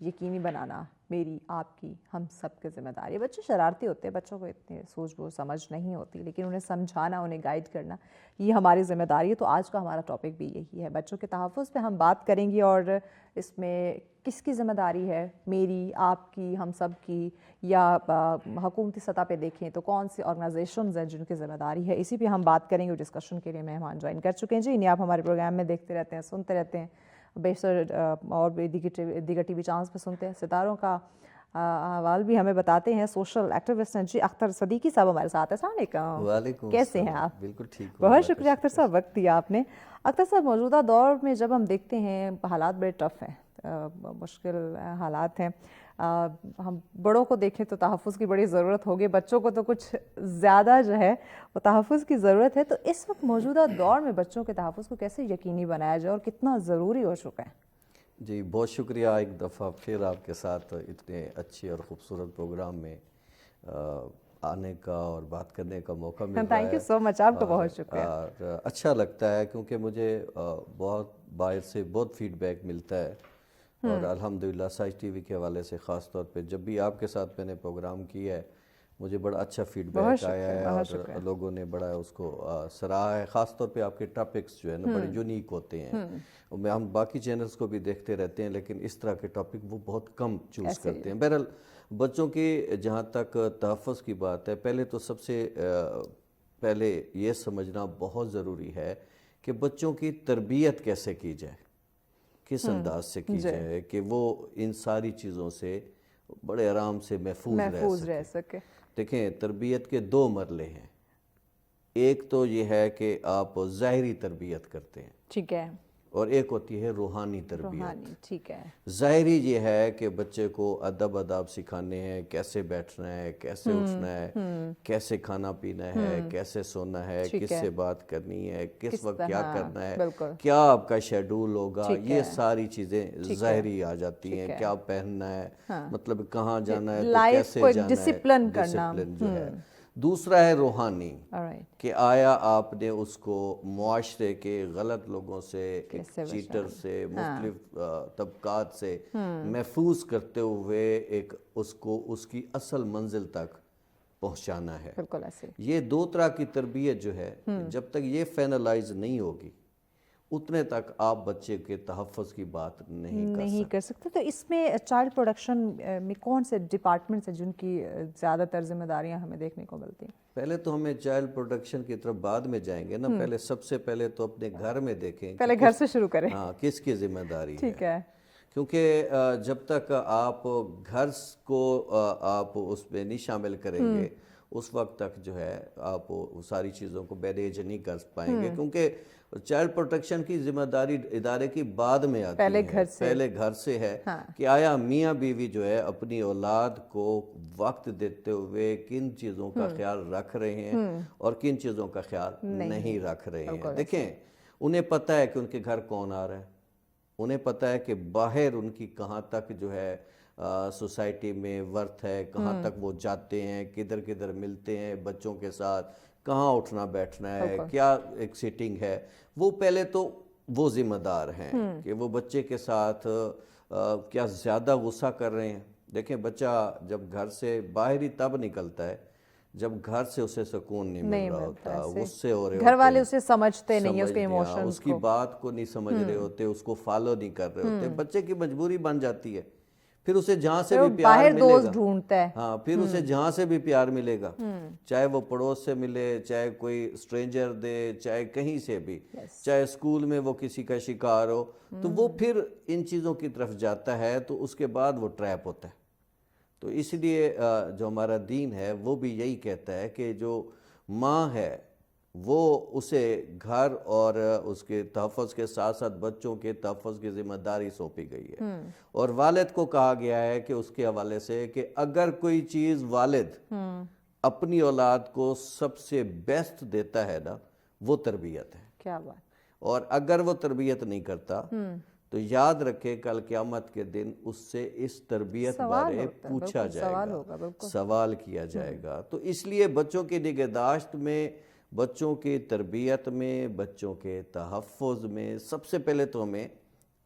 یقینی بنانا میری آپ کی ہم سب کی ذمہ داری ہے. بچے شرارتی ہوتے ہیں, بچوں کو اتنے سوچ بوجھ سمجھ نہیں ہوتی, لیکن انہیں سمجھانا, انہیں گائیڈ کرنا یہ ہماری ذمہ داری ہے. تو آج کا ہمارا ٹاپک بھی یہی ہے, بچوں کے تحفظ پہ ہم بات کریں گے, اور اس میں کس کی ذمہ داری ہے, میری, آپ کی, ہم سب کی, یا حکومتی سطح پہ دیکھیں تو کون سی آرگنائزیشنز ہیں جن کی ذمہ داری ہے. اسی پہ ہم بات کریں گے. ڈسکشن کے لیے مہمان جوائن کر چکے ہیں جی. انہیں آپ ہمارے پروگرام میں دیکھتے رہتے ہیں, سنتے رہتے ہیں, بیشتر اور بھی دیگر ٹی وی چینلز پہ سنتے ہیں. ستاروں کا احوال بھی ہمیں بتاتے ہیں, سوشل ایکٹیوسٹ ہیں جی. اختر صدیقی صاحب ہمارے ساتھ ہیں. السلام علیکم. وعلیکم کیسے ہیں السلام. آپ؟ بالکل ٹھیک ہوں. بہت شکریہ اختر صاحب, وقت دیا آپ نے. اختر صاحب, موجودہ دور میں جب ہم دیکھتے ہیں حالات بڑے ٹف ہیں, مشکل حالات ہیں. ہم بڑوں کو دیکھیں تو تحفظ کی بڑی ضرورت ہوگی, بچوں کو تو کچھ زیادہ جو ہے وہ تحفظ کی ضرورت ہے. تو اس وقت موجودہ دور میں بچوں کے تحفظ کو کیسے یقینی بنایا جائے اور کتنا ضروری ہو چکا ہے؟ جی بہت شکریہ ایک دفعہ پھر آپ کے ساتھ اتنے اچھے اور خوبصورت پروگرام میں آنے کا اور بات کرنے کا موقع مل رہا ہے. تھینک یو سو مچ, آپ کا بہت شکریہ. اور اچھا لگتا ہے کیونکہ مجھے بہت باہر سے بہت فیڈ بیک ملتا ہے, اور الحمدللہ ساج ٹی وی کے حوالے سے خاص طور پہ جب بھی آپ کے ساتھ میں نے پروگرام کیا ہے مجھے بڑا اچھا فیڈ بیک آیا ہے, اور لوگوں نے بڑا اس کو سراہا ہے. خاص طور پہ آپ کے ٹاپکس جو ہے نا بڑے یونیک ہوتے ہیں. ہم باقی چینلز کو بھی دیکھتے رہتے ہیں لیکن اس طرح کے ٹاپک وہ بہت کم چوز کرتے ہیں. بہرحال بچوں کی جہاں تک تحفظ کی بات ہے, پہلے تو سب سے پہلے یہ سمجھنا بہت ضروری ہے کہ بچوں کی تربیت کیسے کی جائے, کس انداز سے کی جائے کہ وہ ان ساری چیزوں سے بڑے آرام سے محفوظ رہ سکے. دیکھیں تربیت کے دو مرحلے ہیں. ایک تو یہ ہے کہ آپ ظاہری تربیت کرتے ہیں, ٹھیک ہے, اور ایک ہوتی ہے روحانی تربیت. ٹھیک ہے. ظاہری یہ ہے کہ بچے کو ادب آداب سکھانے ہیں, کیسے بیٹھنا ہے, کیسے اٹھنا ہے, کیسے کھانا پینا ہے, کیسے سونا ہے, کس سے بات کرنی ہے, کس وقت کیا کرنا ہے, کیا آپ کا شیڈول ہوگا, یہ ساری چیزیں ظاہری آ جاتی ہیں. کیا پہننا ہے, مطلب کہاں جانا ہے, تو کیسے جانا ہے, ڈسپلن جو ہے. دوسرا ہے روحانی, کہ آیا آپ نے اس کو معاشرے کے غلط لوگوں سے, چیٹر سے, مختلف طبقات سے محفوظ کرتے ہوئے ایک اس کی اصل منزل تک پہنچانا ہے. یہ دو طرح کی تربیت جو ہے جب تک یہ فائنلائز نہیں ہوگی اتنے تک آپ بچے کے تحفظ کی بات نہیں کر سکتے. تو اس میں چائلڈ پروڈکشن میں کون سے ڈپارٹمنٹس ہیں جن کی زیادہ تر ذمہ داریاں ہمیں دیکھنے کو ملتی ہیں؟ پہلے تو ہمیں چائلڈ پروڈکشن کی طرف بعد میں جائیں گے نا, پہلے سب سے پہلے تو اپنے گھر میں دیکھیں, پہلے گھر سے شروع کریں. ہاں, کس کی ذمہ داری ٹھیک ہے. کیونکہ جب تک آپ گھر کو آپ اس میں نہیں شامل کریں گے اس وقت تک جو ہے آپ ساری چیزوں کو مینیج نہیں کر پائیں گے. کیونکہ چائلڈ پروٹیکشن کی ذمہ داری ادارے کی بعد میں آتی ہے, پہلے گھر سے ہے کہ آیا میاں بیوی جو ہے اپنی اولاد کو وقت دیتے ہوئے کن چیزوں کا خیال رکھ رہے ہیں اور کن چیزوں کا خیال نہیں رکھ رہے ہیں. دیکھیں انہیں پتہ ہے کہ ان کے گھر کون آ رہا ہے, انہیں پتہ ہے کہ باہر ان کی کہاں تک جو ہے سوسائٹی میں ورتھ ہے, کہاں تک وہ جاتے ہیں, کدھر کدھر ملتے ہیں بچوں کے ساتھ, کہاں اٹھنا بیٹھنا ہے, کیا ایک سیٹنگ ہے. وہ پہلے تو وہ ذمہ دار ہیں کہ وہ بچے کے ساتھ کیا زیادہ غصہ کر رہے ہیں. دیکھیں بچہ جب گھر سے باہر ہی تب نکلتا ہے جب گھر سے اسے سکون نہیں مل رہا ہوتا, غصے ہو رہے ہوتے, گھر والے اسے سمجھتے نہیں, اس کے ایموشنز اس کی بات کو نہیں سمجھ رہے ہوتے, اس کو فالو نہیں کر رہے ہوتے. بچے کی مجبوری بن جاتی ہے, پھر اسے جہاں سے بھی پیار ملے گا, ہاں پھر اسے جہاں سے بھی پیار ملے گا, چاہے وہ پڑوس سے ملے, چاہے کوئی اسٹرینجر دے, چاہے کہیں سے بھی, چاہے اسکول میں وہ کسی کا شکار ہو, تو وہ پھر ان چیزوں کی طرف جاتا ہے, تو اس کے بعد وہ ٹریپ ہوتا ہے. تو اس لیے جو ہمارا دین ہے وہ بھی یہی کہتا ہے کہ جو ماں ہے وہ اسے گھر اور اس کے تحفظ کے ساتھ ساتھ بچوں کے تحفظ کی ذمہ داری سونپی گئی ہے. اور والد کو کہا گیا ہے کہ اس کے حوالے سے کہ اگر کوئی چیز والد اپنی اولاد کو سب سے بیسٹ دیتا ہے نا, وہ تربیت ہے. کیا بات. اور اگر وہ تربیت نہیں کرتا تو یاد رکھے کل قیامت کے دن اس سے اس تربیت بارے پوچھا جائے گا, سوال کیا جائے گا. تو اس لیے بچوں کی نگہداشت میں, بچوں کی تربیت میں, بچوں کے تحفظ میں سب سے پہلے تو ہمیں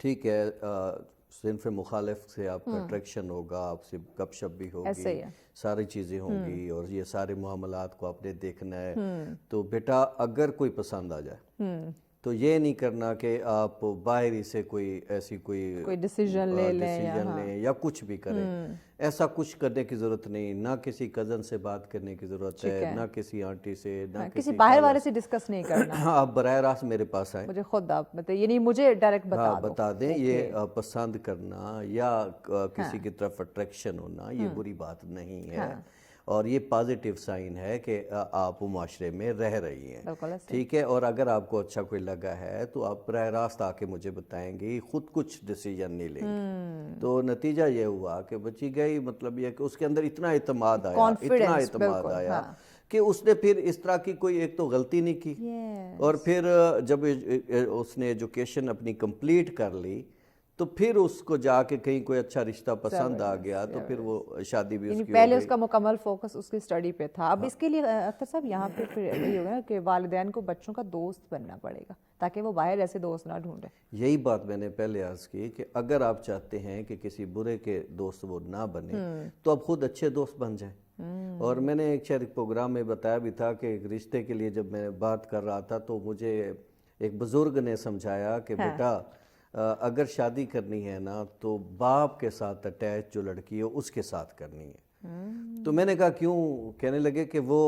ٹھیک ہے صنف مخالف سے آپ کا اٹریکشن ہوگا، آپ سے گپ شپ بھی ایسے ہی ہوگی، ہے۔ ساری چیزیں ہوں گی اور یہ سارے معاملات کو آپ نے دیکھنا ہے۔ تو بیٹا اگر کوئی پسند آ جائے تو یہ نہیں کرنا کہ آپ باہر ہی سے کوئی ایسی کوئی ڈیسیژن لے لیں یا کچھ بھی کریں۔ ایسا کچھ کرنے کی ضرورت نہیں، نہ کسی کزن سے بات کرنے کی ضرورت ہے، نہ کسی آنٹی سے، نہ کسی باہر والے سے ڈسکس نہیں کرنا۔ آپ براہ راست میرے پاس آئیں، مجھے خود آپ بتائیں، یعنی مجھے ڈائریکٹ بتا دیں۔ یہ پسند کرنا یا کسی کی طرف اٹریکشن ہونا یہ بری بات نہیں ہے، اور یہ پازیٹیو سائن ہے کہ آپ معاشرے میں رہ رہی ہیں، ٹھیک ہے۔ اور اگر آپ کو اچھا کوئی لگا ہے تو آپ براہ راست آ کے مجھے بتائیں گے، خود کچھ ڈیسیجن نہیں لیں گے۔ تو نتیجہ یہ ہوا کہ بچی گئی، مطلب یہ کہ اس کے اندر اتنا اعتماد آیا کہ اس نے پھر اس طرح کی کوئی ایک تو غلطی نہیں کی، اور پھر جب اس نے ایجوکیشن اپنی کمپلیٹ کر لی تو پھر اس کو جا کے کہیں کوئی اچھا رشتہ پسند آ گیا تو پھر وہ شادی بھی اس کی ہو گئی۔ پہلے اس کا مکمل فوکس اس کی اسٹڈی پہ تھا۔ اب اس کے لیے اختر صاحب یہاں پہ پھر یہی ہوگا نا کہ والدین کو بچوں کا دوست بننا پڑے گا تاکہ وہ باہر ایسے دوست نہ ڈھونڈے۔ یہی بات میں نے پہلے عرض کی کہ اگر آپ چاہتے ہیں کہ کسی برے کے دوست وہ نہ بنے تو آپ خود اچھے دوست بن جائیں۔ اور میں نے ایک شاید پروگرام میں بتایا بھی تھا کہ ایک رشتے کے لیے جب میں بات کر رہا تھا تو مجھے ایک بزرگ نے سمجھایا کہ بیٹا اگر شادی کرنی ہے نا تو باپ کے ساتھ اٹیچ جو لڑکی ہے اس کے ساتھ کرنی ہے۔ تو میں نے کہا کیوں؟ کہنے لگے کہ وہ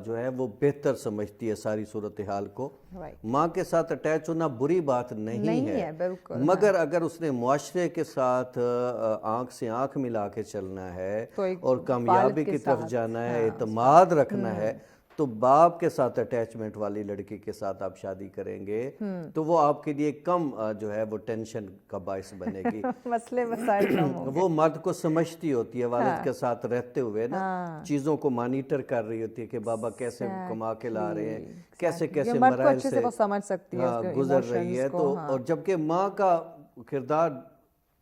جو ہے وہ بہتر سمجھتی ہے ساری صورتحال کو۔ ماں کے ساتھ اٹیچ ہونا بری بات نہیں ہے، مگر اگر اس نے معاشرے کے ساتھ آنکھ سے آنکھ ملا کے چلنا ہے اور کامیابی کی طرف جانا ہے، اعتماد رکھنا ہے، تو باپ کے ساتھ اٹیچمنٹ والی لڑکی کے ساتھ آپ شادی کریں گے تو وہ آپ کے لیے کم جو ہے وہ ٹینشن کا باعث بنے گی۔ مسئلے مسائل کم ہوں گے۔ وہ مرد کو سمجھتی ہوتی ہے، والد کے ساتھ رہتے ہوئے نا چیزوں کو مانیٹر کر رہی ہوتی ہے کہ بابا کیسے کما کے لا رہے ہیں، کیسے کیسے مراحل سے گزر رہی ہے۔ تو اور جبکہ ماں کا کردار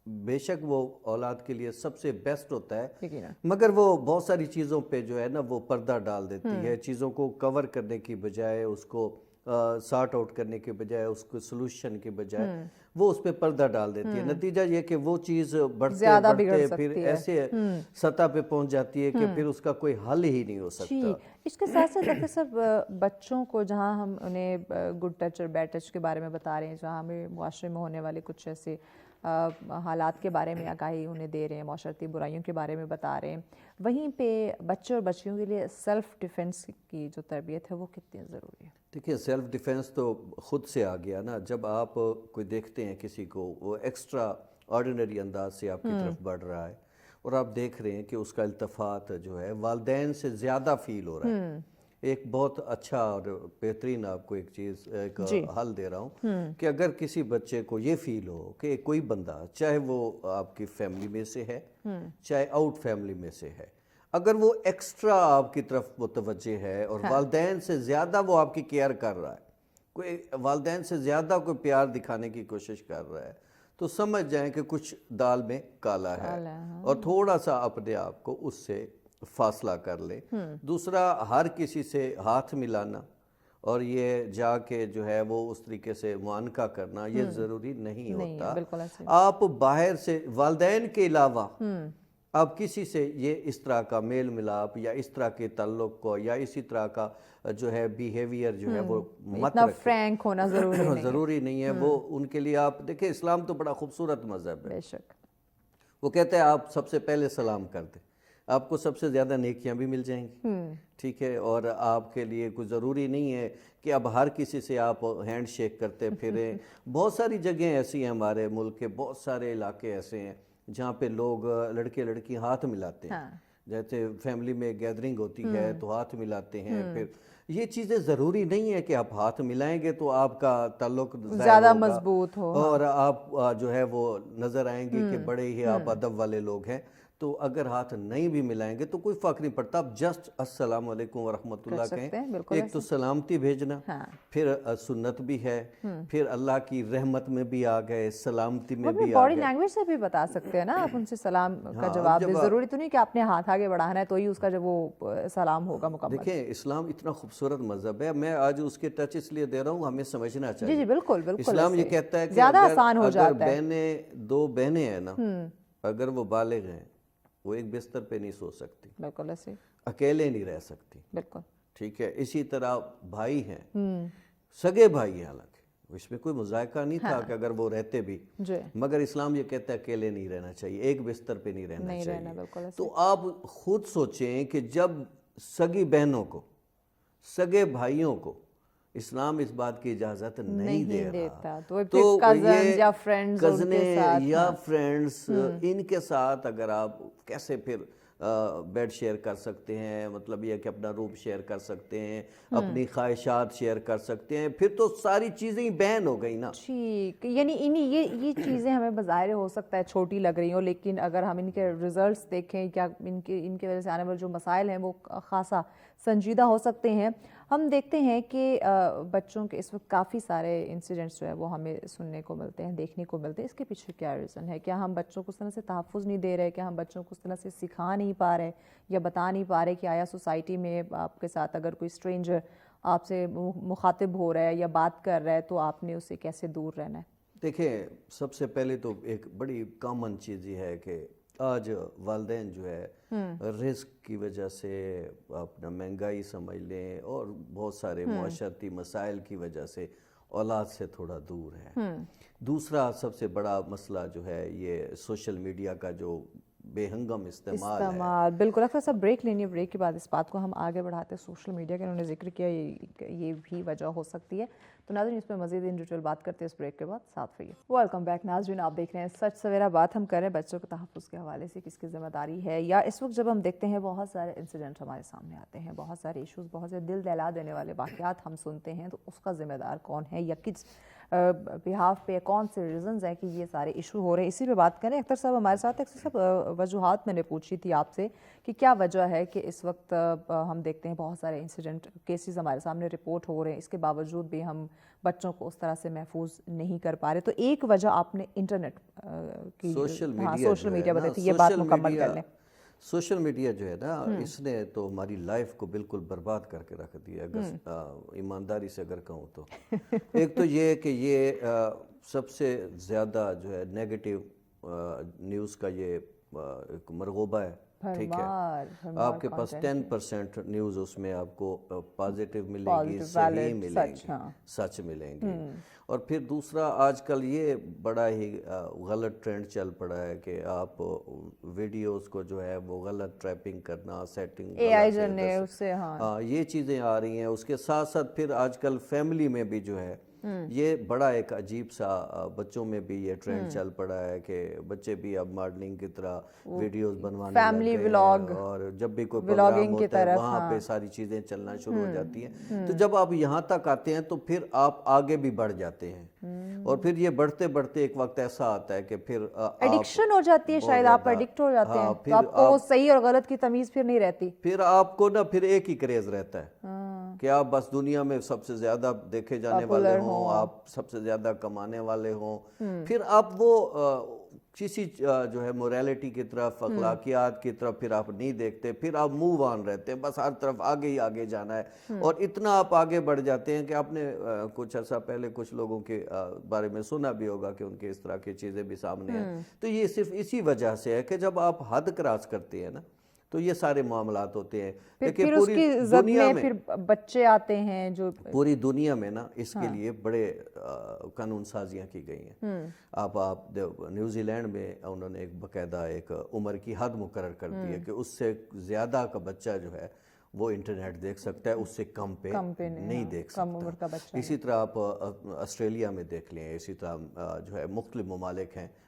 بے شک وہ اولاد کے لیے سب سے بیسٹ ہوتا ہے، مگر وہ بہت ساری چیزوں پہ جو ہے نا وہ پردہ ڈال دیتی ہے، چیزوں کو کور کرنے کی بجائے، اس کو سارٹ آؤٹ کرنے کے بجائے، اس کو سلوشن کے بجائے وہ اس پہ پردہ ڈال دیتی ہے۔ نتیجہ یہ کہ وہ چیز بڑھتے بڑھتے پھر ایسے سطح پہ پہنچ جاتی ہے کہ پھر اس کا کوئی حل ہی نہیں ہو سکتا۔ اس کے ساتھ ساتھ ڈاکٹر صاحب بچوں کو جہاں ہم انہیں گڈ ٹچ اور بیڈ ٹچ کے بارے میں بتا رہے ہیں، جہاں ہمیں معاشرے میں ہونے والے کچھ ایسے حالات کے بارے میں آگاہی انہیں دے رہے ہیں، معاشرتی برائیوں کے بارے میں بتا رہے ہیں، وہیں پہ بچوں اور بچیوں کے لیے سیلف ڈیفنس کی جو تربیت ہے وہ کتنی ضروری ہے؟ دیکھیں سیلف ڈیفنس تو خود سے آ گیا نا، جب آپ کوئی دیکھتے ہیں کسی کو وہ ایکسٹرا آرڈینری انداز سے آپ کی طرف بڑھ رہا ہے اور آپ دیکھ رہے ہیں کہ اس کا التفات جو ہے والدین سے زیادہ فیل ہو رہا ہے۔ ایک بہت اچھا اور بہترین آپ کو ایک چیز ایک حل دے رہا ہوں کہ اگر کسی بچے کو یہ فیل ہو کہ کوئی بندہ چاہے وہ آپ کی فیملی میں سے ہے چاہے آؤٹ فیملی میں سے ہے، اگر وہ ایکسٹرا آپ کی طرف متوجہ ہے اور والدین سے زیادہ وہ آپ کی کیئر کر رہا ہے، کوئی والدین سے زیادہ کوئی پیار دکھانے کی کوشش کر رہا ہے، تو سمجھ جائیں کہ کچھ دال میں کالا ہے، اور تھوڑا سا اپنے آپ کو اس سے فاصلہ کر لیں۔ دوسرا، ہر کسی سے ہاتھ ملانا اور یہ جا کے جو ہے وہ اس طریقے سے معانقہ کرنا یہ ضروری نہیں ہوتا۔ آپ باہر سے والدین کے علاوہ آپ کسی سے یہ اس طرح کا میل ملاپ یا اس طرح کے تعلق کو یا اسی طرح کا جو ہے بیہیویئر جو ہے وہ مت رکھیں۔ فرینک ہونا ضروری نہیں ہے۔ وہ ان کے لیے آپ دیکھیں اسلام تو بڑا خوبصورت مذہب ہے، وہ کہتے ہیں آپ سب سے پہلے سلام کر دیں، آپ کو سب سے زیادہ نیکیاں بھی مل جائیں گی، ٹھیک ہے۔ اور آپ کے لیے کوئی ضروری نہیں ہے کہ اب ہر کسی سے آپ ہینڈ شیک کرتے پھریں۔ بہت ساری جگہیں ایسی ہیں ہمارے ملک کے، بہت سارے علاقے ایسے ہیں جہاں پہ لوگ لڑکے لڑکی ہاتھ ملاتے ہیں، جیسے فیملی میں گیدرنگ ہوتی ہے تو ہاتھ ملاتے ہیں۔ پھر یہ چیزیں ضروری نہیں ہے کہ آپ ہاتھ ملائیں گے تو آپ کا تعلق زیادہ مضبوط ہو اور آپ جو ہے وہ نظر آئیں گے کہ بڑے ہی آپ ادب والے لوگ ہیں۔ تو اگر ہاتھ نہیں بھی ملائیں گے تو کوئی فرق نہیں پڑتا. آپ جسٹ السلام علیکم ورحمۃ اللہ کہیں. ایک تو سلامتی بھیجنا, پھر سنت بھی ہے, پھر اللہ کی رحمت میں بھی آ گئے, سلامتی میں بھی آ باڈی گئے. لینگویج سے بھی بتا سکتے ہیں نا آپ ان سے سلام کا جواب دیں, ضروری تو نہیں کہ آپ نے ہاتھ آگے بڑھانا ہے تو ہی اس کا جب وہ سلام ہوگا مکمل. دیکھیں اسلام اتنا خوبصورت مذہب ہے, میں آج اس کے ٹچ اس لیے دے رہا ہوں, ہمیں سمجھنا چاہیے. جی بالکل بالکل. اسلام یہ کہتا ہے کہ زیادہ آسان ہو اگر جاتا ہے. دو بہنیں ہیں نا, اگر وہ بالغ ہیں, وہ ایک بستر پہ نہیں سو سکتی, بالکل ایسے اکیلے نہیں رہ سکتی. بالکل ٹھیک ہے. اسی طرح بھائی ہیں, سگے بھائی ہیں, حالانکہ اس میں کوئی مذائقہ نہیں تھا کہ اگر وہ رہتے بھی, مگر اسلام یہ کہتا ہے اکیلے نہیں رہنا چاہیے, ایک بستر پہ نہیں رہنا چاہیے. تو آپ خود سوچیں کہ جب سگی بہنوں کو, سگے بھائیوں کو اسلام اس بات کی اجازت نہیں دے رہا, تو یہ کزنیں یا فرینڈز ان کے ساتھ اگر آپ کیسے پھر بیڈ شیئر کر سکتے ہیں, مطلب یہ کہ اپنا روم شیئر کر سکتے ہیں, اپنی خواہشات شیئر کر سکتے ہیں, پھر تو ساری چیزیں ہی بین ہو گئی نا. ٹھیک, یعنی یہ چیزیں ہمیں بظاہر ہو سکتا ہے چھوٹی لگ رہی ہوں, لیکن اگر ہم ان کے ریزلٹس دیکھیں, کیا ان کی وجہ سے آنے والے جو مسائل ہیں وہ خاصا سنجیدہ ہو سکتے ہیں. ہم دیکھتے ہیں کہ بچوں کے اس وقت کافی سارے انسیڈنٹس جو ہے وہ ہمیں سننے کو ملتے ہیں, دیکھنے کو ملتے ہیں. اس کے پیچھے کیا ریزن ہے؟ کیا ہم بچوں کو اس طرح سے تحفظ نہیں دے رہے, کیا ہم بچوں کو اس طرح سے سکھا نہیں پا رہے یا بتا نہیں پا رہے کہ آیا سوسائٹی میں آپ کے ساتھ اگر کوئی اسٹرینجر آپ سے مخاطب ہو رہا ہے یا بات کر رہا ہے تو آپ نے اسے کیسے دور رہنا ہے؟ دیکھیں سب سے پہلے تو ایک بڑی کامن چیز یہ ہے کہ آج والدین جو ہے رزق کی وجہ سے, اپنا مہنگائی سمجھ لیں اور بہت سارے معاشرتی مسائل کی وجہ سے اولاد سے تھوڑا دور ہے. دوسرا سب سے بڑا مسئلہ جو ہے یہ سوشل میڈیا کا جو بے ہنگم استعمال ہے. بالکل. اکثر سب بریک لینی ہے, بریک کے بعد اس بات کو ہم آگے بڑھاتے ہیں. سوشل میڈیا کا انہوں نے ذکر کیا, یہ بھی وجہ ہو سکتی ہے. تو ناظرین اس پہ مزید ان ڈیٹیل بات کرتے ہیں اس بریک کے بعد, ساتھ رہیے. ویلکم بیک ناظرین, آپ دیکھ رہے ہیں سچ سویرا. بات ہم کر رہے ہیں بچوں کے تحفظ کے حوالے سے, کس کی ذمہ داری ہے, یا اس وقت جب ہم دیکھتے ہیں بہت سارے انسیڈنٹ ہمارے سامنے آتے ہیں, بہت سارے ایشوز, بہت سے دل دہلا دینے والے واقعات ہم سنتے ہیں, تو اس کا ذمہ دار کون ہے یا کس بہاف پہ, کون سے ریزنز ہیں کہ یہ سارے ایشو ہو رہے ہیں, اسی پہ بات کریں. اختر صاحب ہمارے ساتھ. اختر صاحب وجوہات میں نے پوچھی تھی آپ سے کہ کیا وجہ ہے کہ اس وقت ہم دیکھتے ہیں بہت سارے انسیڈنٹ کیسز ہمارے سامنے رپورٹ ہو رہے ہیں, اس کے باوجود بھی ہم بچوں کو اس طرح سے محفوظ نہیں کر پا رہے. تو ایک وجہ آپ نے انٹرنیٹ کی, سوشل میڈیا بتائی تھی, یہ بات مکمل کر لیں. سوشل میڈیا جو ہے نا, اس نے تو ہماری لائف کو بالکل برباد کر کے رکھ دیا, اگر ایمانداری سے اگر کہوں تو. ایک تو یہ کہ یہ سب سے زیادہ جو ہے نیگیٹو نیوز کا یہ ایک مرغوبہ ہے. ٹھیک ہے, آپ کے پاس 10% نیوز اس میں آپ کو پازیٹیو ملے گی, صحیح ملیں گی, سچ ملیں گی. اور پھر دوسرا آج کل یہ بڑا ہی غلط ٹرینڈ چل پڑا ہے کہ آپ ویڈیوز کو جو ہے وہ غلط ٹریپنگ کرنا, سیٹنگ, یہ چیزیں آ رہی ہیں. اس کے ساتھ ساتھ پھر آج کل فیملی میں بھی جو ہے یہ بڑا ایک عجیب سا بچوں میں بھی یہ ٹرینڈ چل پڑا ہے کہ بچے بھی اب ماڈلنگ کی طرح ویڈیوز بنوانے لگ گئے ہیں, اور جب بھی کوئی پروگرام ہوتا ہے وہاں پہ ساری چیزیں چلنا شروع ہو جاتی ہیں. تو جب آپ یہاں تک آتے ہیں تو پھر آپ آگے بھی بڑھ جاتے ہیں, اور پھر یہ بڑھتے بڑھتے ایک وقت ایسا آتا ہے کہ پھر ایڈکشن ہو جاتی ہے, شاید آپ ایڈکٹ ہو جاتے ہیں, تو آپ کو صحیح اور غلط کی تمیز پھر نہیں رہتی. پھر آپ کو نا پھر ایک ہی کریز رہتا ہے کہ آپ بس دنیا میں سب سے زیادہ دیکھے جانے والے ہوں, آپ سب سے زیادہ کمانے والے ہوں. پھر آپ وہ کسی جو ہے موریلٹی کی طرف, اخلاقیات کی طرف پھر آپ نہیں دیکھتے, پھر آپ موو آن رہتے ہیں, بس ہر طرف آگے ہی آگے جانا ہے. اور اتنا آپ آگے بڑھ جاتے ہیں کہ آپ نے کچھ عرصہ پہلے کچھ لوگوں کے بارے میں سنا بھی ہوگا کہ ان کے اس طرح کی چیزیں بھی سامنے ہیں. تو یہ صرف اسی وجہ سے ہے کہ جب آپ حد کراس کرتے ہیں نا تو یہ سارے معاملات ہوتے ہیں. پھر اس کی زد میں پھر بچے آتے ہیں جو پوری دنیا میں نا اس کے لیے بڑے قانون سازیاں کی گئی ہیں. آپ نیوزی لینڈ میں انہوں نے ایک باقاعدہ ایک عمر کی حد مقرر کر دی ہے کہ اس سے زیادہ کا بچہ جو ہے وہ انٹرنیٹ دیکھ سکتا ہے, اس سے کم پہ نہیں دیکھ سکتا. اسی طرح آپ آسٹریلیا میں دیکھ لیں, اسی طرح جو ہے مختلف ممالک ہیں,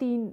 3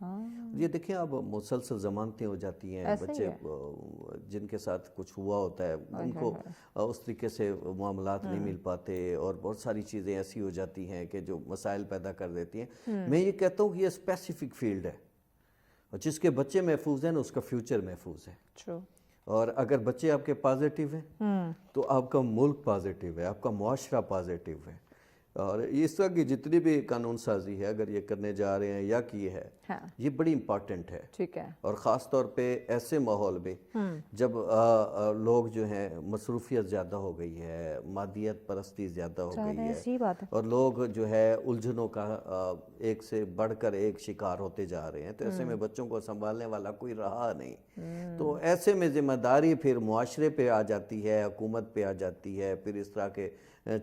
یہ دیکھیں اب مسلسل ضمانتیں ہو جاتی ہیں بچے جن کے ساتھ کچھ ہوا ہوتا ہے ان کو اس طریقے سے معاملات نہیں مل پاتے اور بہت ساری چیزیں ایسی ہو جاتی ہیں کہ جو مسائل پیدا کر دیتی ہیں. میں یہ کہتا ہوں کہ یہ اسپیسیفک فیلڈ ہے اور جس کے بچے محفوظ ہیں نا اس کا فیوچر محفوظ ہے. اور اگر بچے آپ کے پازیٹیو ہیں تو آپ کا ملک پازیٹیو ہے, آپ کا معاشرہ پازیٹیو ہے. اور اس طرح کی جتنی بھی قانون سازی ہے اگر یہ کرنے جا رہے ہیں یا کی ہے یہ بڑی امپورٹنٹ ہے. ٹھیک ہے. اور خاص طور پہ ایسے ماحول میں جب لوگ جو ہیں مصروفیت زیادہ ہو گئی ہے, مادیت پرستی زیادہ ہو گئی ہے اور لوگ جو ہے الجھنوں کا ایک سے بڑھ کر ایک شکار ہوتے جا رہے ہیں, تو ایسے میں بچوں کو سنبھالنے والا کوئی رہا نہیں. تو ایسے میں ذمہ داری پھر معاشرے پہ آ جاتی ہے, حکومت پہ آ جاتی ہے, پھر اس طرح کے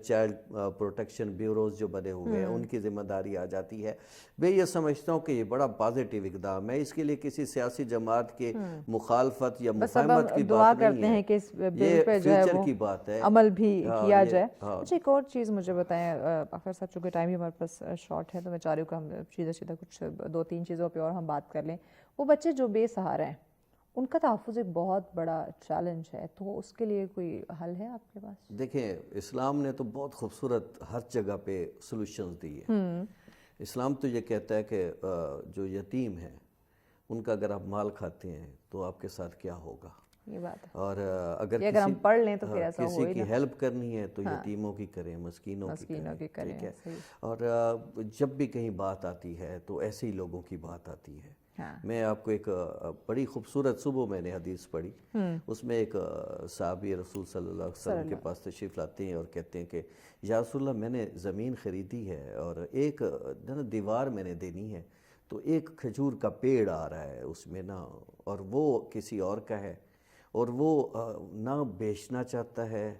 چائلڈ پروٹیکشن بیوروز جو بنے ہوئے ہیں ان کی ذمہ داری آ جاتی ہے. میں یہ سمجھتا ہوں کہ یہ بڑا پازیٹیو اقدام ہے. اس کے لیے کسی سیاسی جماعت کے مخالفت یا مفاہمت کی بات نہیں ہے, کہ اس بل یہ پہ جو ہے فیوچر وہ کی بات ہے, عمل بھی کیا جائے. اچھا ایک اور چیز مجھے بتائیں, آخر صاحب چونکہ ٹائم ہی ہمارے پاس شارٹ ہے تو میں چاہ رہی ہوں کہ ہم سیدھا کچھ 2-3 چیزوں پہ اور ہم بات کر لیں. وہ بچے جو بے سہارا ہیں ان کا تحفظ ایک بہت بڑا چیلنج ہے, تو اس کے لیے کوئی حل ہے آپ کے پاس؟ دیکھیں اسلام نے تو بہت خوبصورت ہر جگہ پہ سولوشنز دی ہیں. اسلام تو یہ کہتا ہے کہ جو یتیم ہیں ان کا اگر آپ مال کھاتے ہیں تو آپ کے ساتھ کیا ہوگا. یہ بات ہے. اور اگر ہم پڑھ لیں تو پھر ایسا ہو کسی کی ہیلپ کرنی ہے تو یتیموں کی کریں, مسکینوں کی کریں. ٹھیک ہے. اور جب بھی کہیں بات آتی ہے تو ایسے ہی لوگوں کی بات آتی ہے. میں آپ کو ایک بڑی خوبصورت, صبح میں نے حدیث پڑھی, اس میں ایک صحابی رسول صلی اللہ علیہ وسلم کے پاس تشریف لاتے ہیں اور کہتے ہیں کہ یا رسول اللہ میں نے زمین خریدی ہے اور ایک دیوار میں نے دینی ہے, تو ایک کھجور کا پیڑ آ رہا ہے اس میں نا, اور وہ کسی اور کا ہے اور وہ نہ بیچنا چاہتا ہے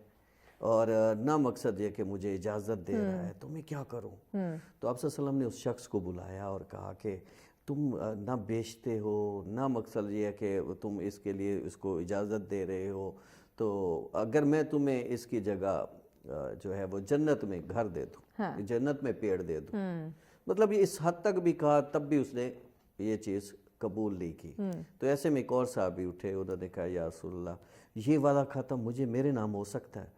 اور نہ مقصد یہ کہ مجھے اجازت دے رہا ہے, تو میں کیا کروں. تو آپ صلی اللہ علیہ وسلم نے اس شخص کو بلایا اور کہا کہ تم نہ بیچتے ہو, نہ مقصد یہ ہے کہ تم اس کے لیے اس کو اجازت دے رہے ہو, تو اگر میں تمہیں اس کی جگہ جو ہے وہ جنت میں گھر دے دوں, جنت میں پیڑ دے دوں. مطلب یہ اس حد تک بھی کہا, تب بھی اس نے یہ چیز قبول نہیں کی. تو ایسے میں ایک اور صحابی اٹھے, انہوں نے کہا یا رسول اللہ یہ والا کھاتا مجھے میرے نام ہو سکتا ہے.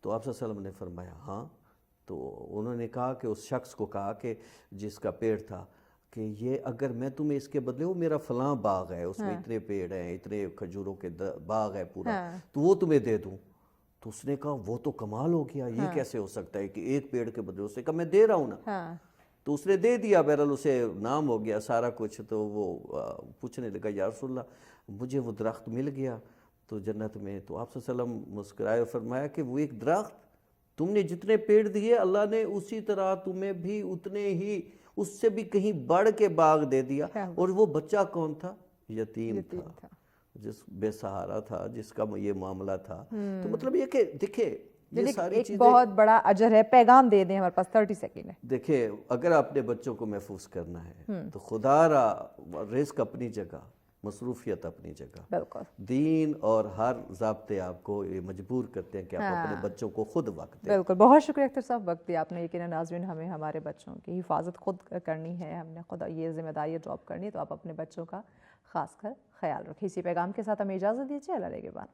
تو آپ صلی اللہ علیہ وسلم نے فرمایا ہاں. تو انہوں نے کہا کہ اس شخص کو کہا کہ جس کا پیڑ تھا کہ یہ اگر میں تمہیں اس کے بدلے, وہ میرا فلاں باغ ہے اس میں اتنے پیڑ ہیں, اتنے کھجوروں کے باغ ہے پورا, تو وہ تمہیں دے دوں. تو اس نے کہا وہ تو کمال ہو گیا, یہ کیسے ہو سکتا ہے کہ ایک پیڑ کے بدلے, اس نے کہا میں دے رہا ہوں نا. تو اس نے دے دیا, بہرحال اسے نام ہو گیا سارا کچھ. تو وہ پوچھنے لگا یا رسول اللہ مجھے وہ درخت مل گیا تو جنت میں. تو آپ صلی اللہ علیہ وسلم مسکرائے اور فرمایا کہ وہ ایک درخت, تم نے جتنے پیڑ دیے اللہ نے اسی طرح تمہیں بھی اتنے ہی, اس سے بھی کہیں بڑھ کے باغ دے دیا. اور وہ بچہ کون تھا؟ یتیم تھا, جس بے سہارا تھا, جس کا یہ معاملہ تھا. تو مطلب یہ کہ دیکھیں یہ ساری ایک چیزیں بہت بڑا اجر ہے. پیغام دے دیں, ہمارے پاس 30 سیکنڈ ہے. دیکھیں اگر اپنے بچوں کو محفوظ کرنا ہے تو خدا را رزق اپنی جگہ, مصروفیت اپنی جگہ, بالکل دین اور ہر ضابطے آپ کو یہ مجبور کرتے ہیں کہ آپ اپنے بچوں کو خود وقت دیں. بالکل. بہت شکریہ اختر صاحب, وقت دیا آپ نے. یقیناً ناظرین ہمیں ہمارے بچوں کی حفاظت خود کرنی ہے, ہم نے خود یہ ذمہ داری ڈراپ کرنی ہے, تو آپ اپنے بچوں کا خاص کر خیال رکھیں. اسی پیغام کے ساتھ ہمیں اجازت دیجیے. اللہ نگہبان.